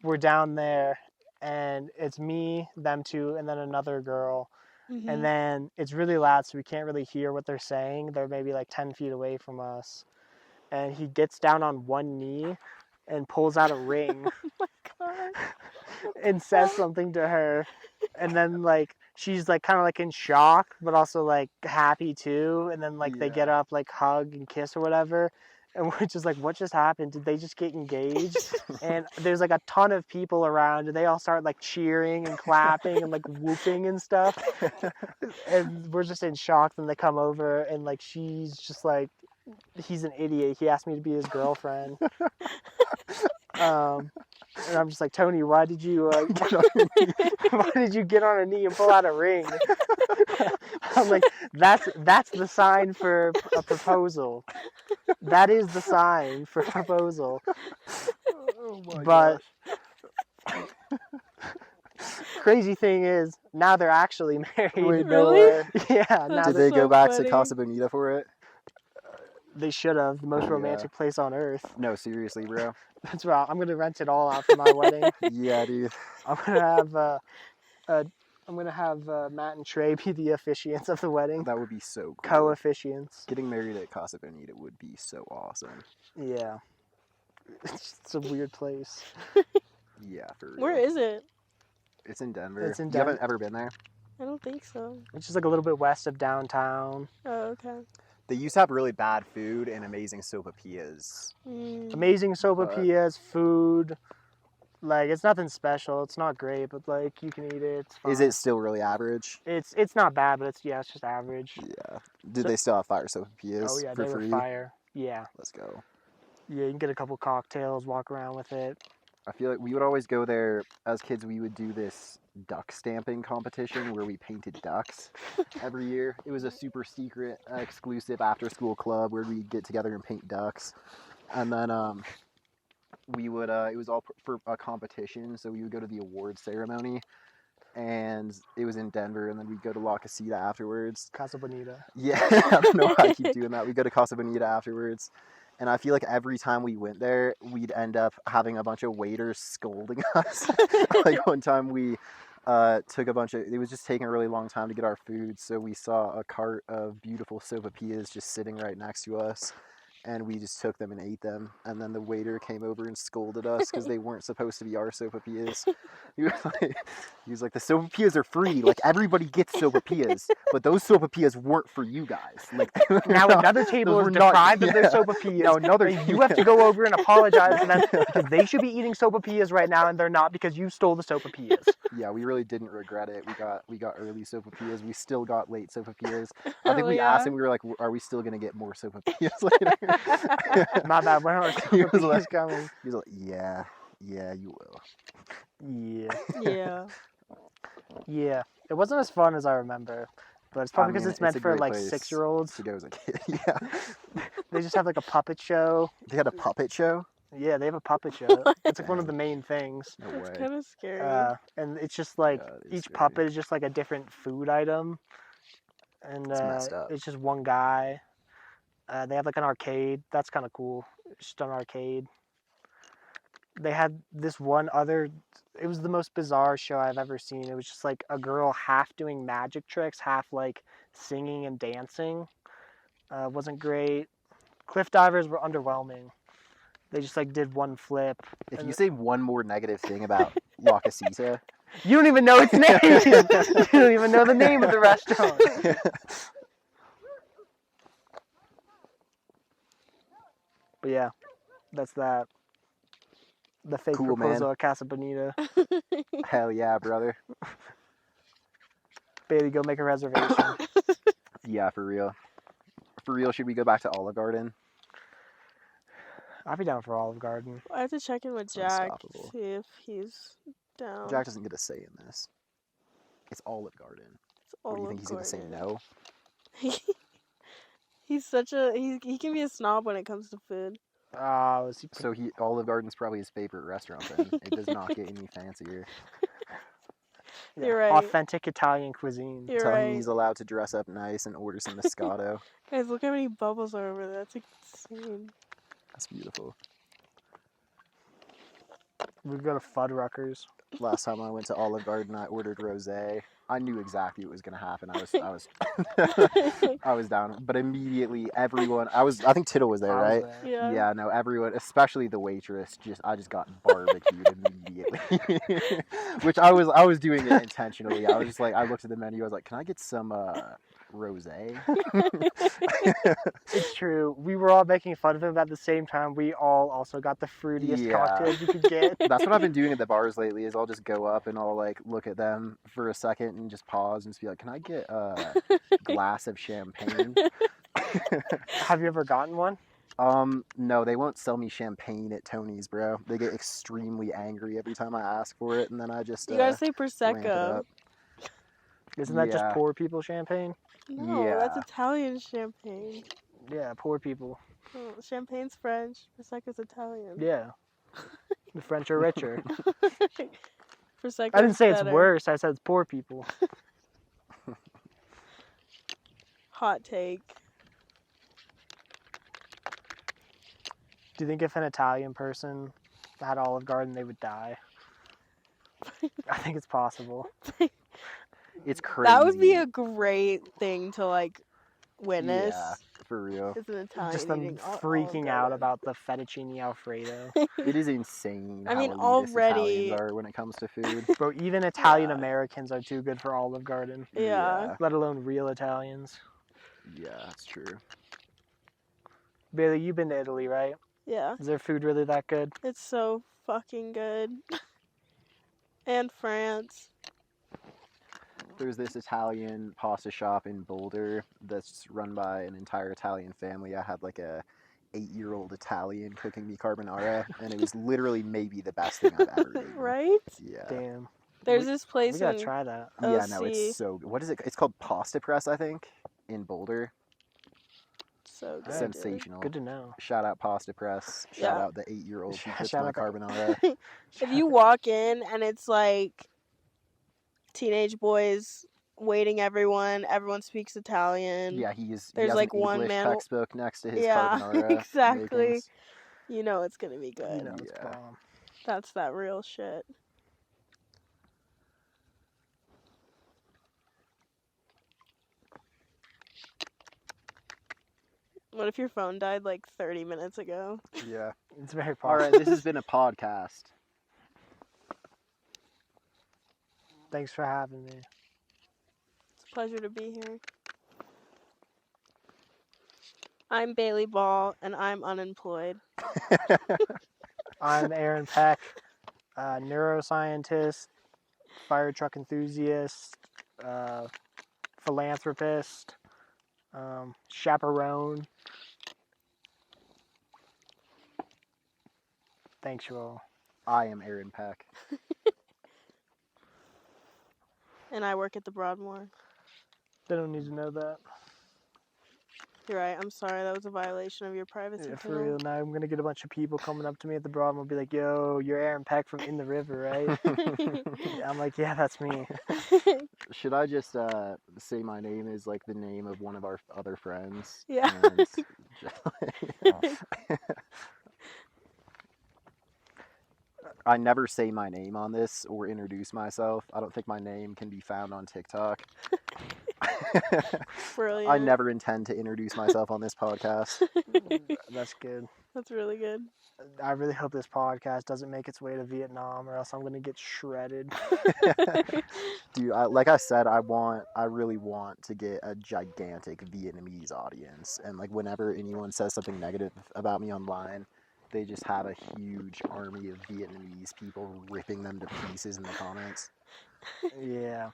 we're down there, and it's me, them two, and then another girl. Mm-hmm. And then it's really loud, so we can't really hear what they're saying. They're maybe like 10 feet away from us. And he gets down on one knee and pulls out a ring God. and says something to her. And then like she's like kind of like in shock, but also like happy too. And then like they get Yeah. up, like hug and kiss or whatever. And we're just like, what just happened? Did they just get engaged? And there's like a ton of people around, and they all start like cheering and clapping and like whooping and stuff. And we're just in shock. Then they come over, and like she's just like, he's an idiot. He asked me to be his girlfriend. And I'm just like, Tony, why did you why did you get on a knee and pull out a ring? I'm like, that's the sign for a proposal. That is the sign for a proposal. Oh my But gosh. crazy thing is, now they're actually married. Wait, no way. Yeah. Now Did That's they go so back funny. to Casa Bonita for it? they should have. The most Yeah. romantic place on earth. No, seriously, bro. That's right. I'm gonna rent it all out for my wedding. Yeah, dude. I'm gonna have Matt and Trey be the officiants of the wedding. That would be so cool. Co-officiants. Getting married at Casa Bonita would be so awesome. Yeah. It's a weird place. Yeah, for real. Where is it? It's in Denver. It's in You haven't Denver. ever been there? I don't think so. It's just like a little bit west of downtown. Oh, okay. They used to have really bad food and amazing sopapillas. Amazing sopapillas, food. Like it's nothing special. It's not great, but like you can eat it. It's fine. Is it still really average? It's not bad, but it's just average. Yeah. Did So- they still have fire sopapillas Oh yeah, for they were free? fire. Yeah. Let's go. Yeah, you can get a couple cocktails, walk around with it. I feel like we would always go there as kids. We would do this duck stamping competition where we painted ducks every year. It was a super secret, exclusive after-school club where we'd get together and paint ducks. And then we would. It was all for a competition, so we would go to the award ceremony, and it was in Denver. And then we'd go to La Casita afterwards. Casa Bonita. Yeah, I don't know why I keep doing that. We go to Casa Bonita afterwards. And I feel like every time we went there, we'd end up having a bunch of waiters scolding us. Like one time we took a bunch of, it was just taking a really long time to get our food. So we saw a cart of beautiful sopapillas just sitting right next to us. And we just took them and ate them. And then the waiter came over and scolded us because they weren't supposed to be our sopapillas. He was like, the sopapillas are free. Like, everybody gets sopapillas. But those sopapillas weren't for you guys. Like, Now another table those is were not- deprived of their yeah. sopapillas. Now another- And you have to go over and apologize to them because they should be eating sopapillas right now and they're not because you stole the sopapillas. Yeah, we really didn't regret it. We got early sopapillas. We still got late sopapillas. I think Oh, we yeah. asked him, we were like, are we still going to get more sopapillas later? My bad. When are He was bees like- coming? He was like, yeah, you will. Yeah. Yeah. Yeah. It wasn't as fun as I remember, but it's probably because mean, it's meant a for great like place 6-year-olds. to go as a kid. Yeah. They just have like a puppet show. They had a puppet show? Yeah, they have a puppet show. It's like one of Dang. the main things. No That's way. kind of scary. And it's just like Yeah, it is each scary. puppet is just like a different food item. And It's messed up. it's just one guy. They have like an arcade. That's kind of cool. Just an arcade. They had this one other. It was the most bizarre show I've ever seen. It was just like a girl half doing magic tricks, half like singing and dancing. Wasn't great. Cliff divers were underwhelming. They just like did one flip. If and you say one more negative thing about La Casita, you don't even know its name. You don't even know the name of the restaurant. But yeah, that's that. The fake Cool, proposal man. at Casa Bonita. hell yeah, brother. Bailey, go make a reservation. Yeah, for real. For real, should we go back to Olive Garden? I'd be down for Olive Garden. I have to check in with It's Jack, unstoppable. see if he's down. Jack doesn't get a say in this. It's Olive Garden. It's What do you Olive think he's gonna say? Garden. No. He's such a he can be a snob when it comes to food. Was he So Olive Garden's probably his favorite restaurant. Then it does not get any fancier. You're right. Authentic Italian cuisine. You're Tell him right. he's allowed to dress up nice and order some Moscato. Guys, look how many bubbles are over there. That's insane. That's beautiful. We go to Fuddruckers. Last time I went to Olive Garden, I ordered rosé. I knew exactly what was gonna happen. I was I was down. But immediately everyone I think Tittle was there, I was right? there. Yeah. Yeah, no, everyone, especially the waitress, I just got barbecued immediately. Which I was doing it intentionally. I was just like, I looked at the menu, I was like, can I get some rosé? It's true. We were all making fun of him, but at the same time, we all also got the fruitiest Yeah. cocktails you could get. That's what I've been doing at the bars lately. Is I'll just go up and I'll like look at them for a second and just pause and just be like, "Can I get a glass of champagne?" Have you ever gotten one? No, they won't sell me champagne at Tony's, bro. They get extremely angry every time I ask for it, and then I just You gotta say ramp it Prosecco. up. Isn't that just Yeah. poor people champagne? No, that's Yeah. Italian champagne. Yeah, poor people. Oh, champagne's French. Prosecco's Italian. Yeah. The French are richer. Prosecco's I didn't say it's better. worse. I said it's poor people. Hot take. Do you think if an Italian person had Olive Garden, they would die? I think it's possible. It's crazy. That would be a great thing to like witness. Yeah, for real. It's an Italian Just them eating freaking out about the fettuccine alfredo. It is insane. I mean, how elitist already- Italians are when it comes to food. Bro, even Italian Americans are too good for Olive Garden, Yeah. let alone real Italians. Yeah, that's true. Bailey, you've been to Italy, right? Yeah. Is their food really that good? It's so fucking good. And France. There's this Italian pasta shop in Boulder that's run by an entire Italian family. I had like a 8-year-old Italian cooking me carbonara, and it was literally maybe the best thing I've ever eaten. Right? Yeah. Damn. There's We- this place We gotta in try that. Yeah, no, OC. it's so good. What is it? It's called Pasta Press, I think, in Boulder. So good. Alright, Sensational. Good to know. Shout out Pasta Press. Shout Yeah. out the 8-year-old who cooks Shout my out the- carbonara. If you walk in and it's like teenage boys waiting everyone speaks Italian. Yeah, he There's, has like, an one English man- textbook next to his Yeah, carbonara. exactly. makings. You know it's gonna be good. You know, it's Yeah. bomb. That's that real shit. What if your phone died like 30 minutes ago? Yeah. It's very All popular. right, this has been a podcast. Thanks for having me. It's a pleasure to be here. I'm Bailey Ball and I'm unemployed. I'm Aaron Peck, neuroscientist, fire truck enthusiast, philanthropist, chaperone. Thanks, you all. I am Aaron Peck. And I work at the Broadmoor. They don't need to know that. You're right. I'm sorry. That was a violation of your privacy. Yeah, for Taylor. real. Now I'm gonna get a bunch of people coming up to me at the Broadmoor and be like, "Yo, you're Aaron Peck from In the River, right?" I'm like, "Yeah, that's me." Should I just say my name is like the name of one of our other friends? Yeah. And I never say my name on this or introduce myself. I don't think my name can be found on TikTok. Brilliant. I never intend to introduce myself on this podcast. That's good. That's really good. I really hope this podcast doesn't make its way to Vietnam, or else I'm gonna get shredded. Dude, like I said, I really want to get a gigantic Vietnamese audience. And like whenever anyone says something negative about me online, they just have a huge army of Vietnamese people ripping them to pieces in the comments. Yeah.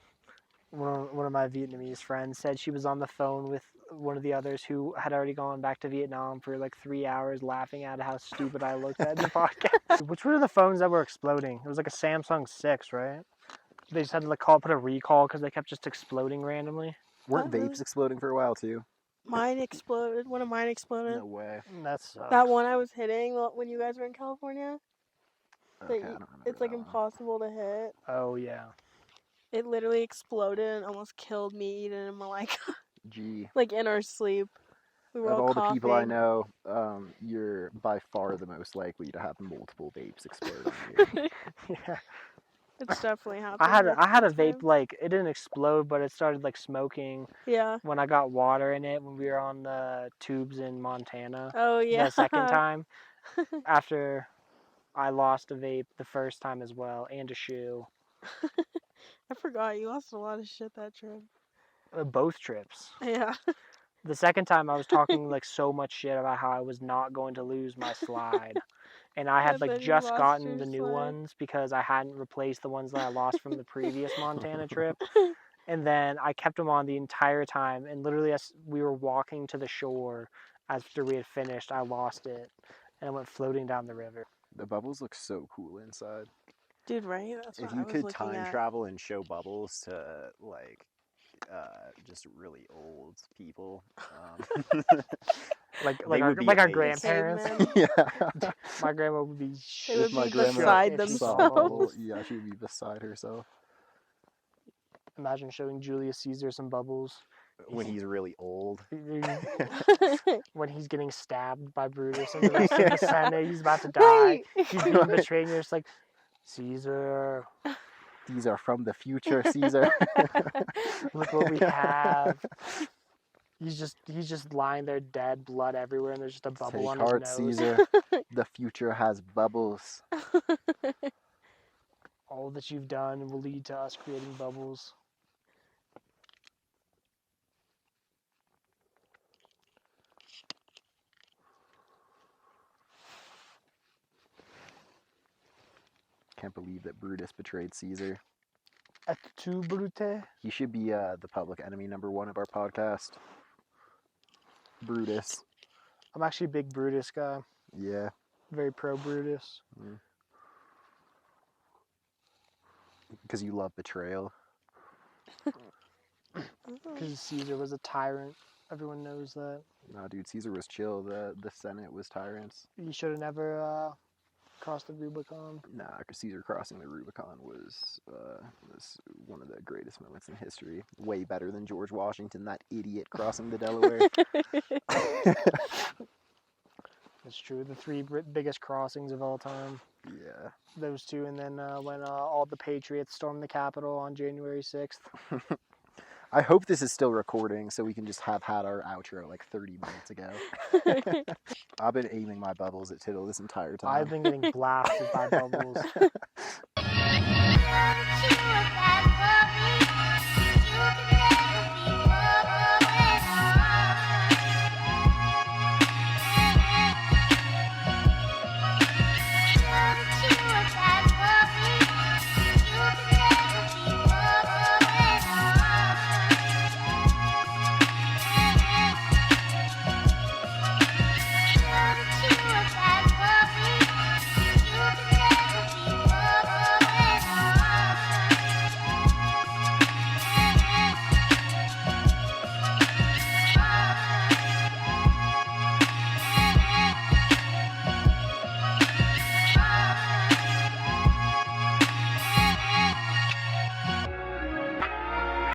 One of my Vietnamese friends said she was on the phone with one of the others who had already gone back to Vietnam for like 3 hours laughing at how stupid I looked at the podcast. Which one of the phones that were exploding? It was like a Samsung 6, right? They just had to like put a recall because they kept just exploding randomly. Weren't Not really. vapes exploding for a while too? Mine exploded. One of mine exploded. No way. That sucks. That one I was hitting when you guys were in California. Okay, I That don't remember it's like that one. impossible to hit. Oh yeah. It literally exploded and almost killed me, Eden, and Malika. Gee. Like in our sleep. We were Of all all the people I coughing. know, you're by far the most likely to have multiple vapes explode on you. Yeah. It's definitely happened. I had a multiple vape, times. like it didn't explode, but it started like smoking Yeah. when I got water in it when we were on the tubes in Montana. Oh yeah. The second time after I lost a vape the first time as well, and a shoe. I forgot you lost a lot of shit that trip. Both trips. Yeah. The second time I was talking like so much shit about how I was not going to lose my slide. And I had And like then you just lost gotten your the new slide. ones because I hadn't replaced the ones that I lost from the previous Montana trip. And then I kept them on the entire time. And literally as we were walking to the shore after we had finished, I lost it. And it went floating down the river. The bubbles look so cool inside. Dude, right? That's If what you I was could looking time at. travel and show bubbles to like just really old people, Like They would be our amazing. grandparents. Cavemen. yeah. My grandma would be They would If my be grandma beside if she saw themselves. bubbles. Yeah, she would be beside herself Imagine showing Julius Caesar some bubbles when he's really old. when he's getting stabbed by Brutus and the rest of the Senate. He's about to die. Right. He's being betrayed. And it's like, Caesar, These are from the future, Caesar. look what we have. He's just lying there dead, blood everywhere, and there's just a bubble Take on heart, his nose. Caesar. The future has bubbles. All that you've done will lead to us creating bubbles. Can't believe that Brutus betrayed Caesar. Et tu, Brute? He should be the public enemy #1 of our podcast. Brutus. I'm actually a big Brutus guy. Yeah. Very pro Brutus. Because you love betrayal. Because Caesar was a tyrant. Everyone knows that. No, dude, Caesar was chill. The Senate was tyrants. You should have never crossed the Rubicon. Nah, Caesar crossing the Rubicon was one of the greatest moments in history. Way better than George Washington, that idiot crossing the Delaware. That's true. The three biggest crossings of all time. Yeah. Those two, and then when all the Patriots stormed the Capitol on January 6th. I hope this is still recording so we can just have had our outro like 30 minutes ago. I've been aiming my bubbles at Tittle this entire time. I've been getting blasted by bubbles.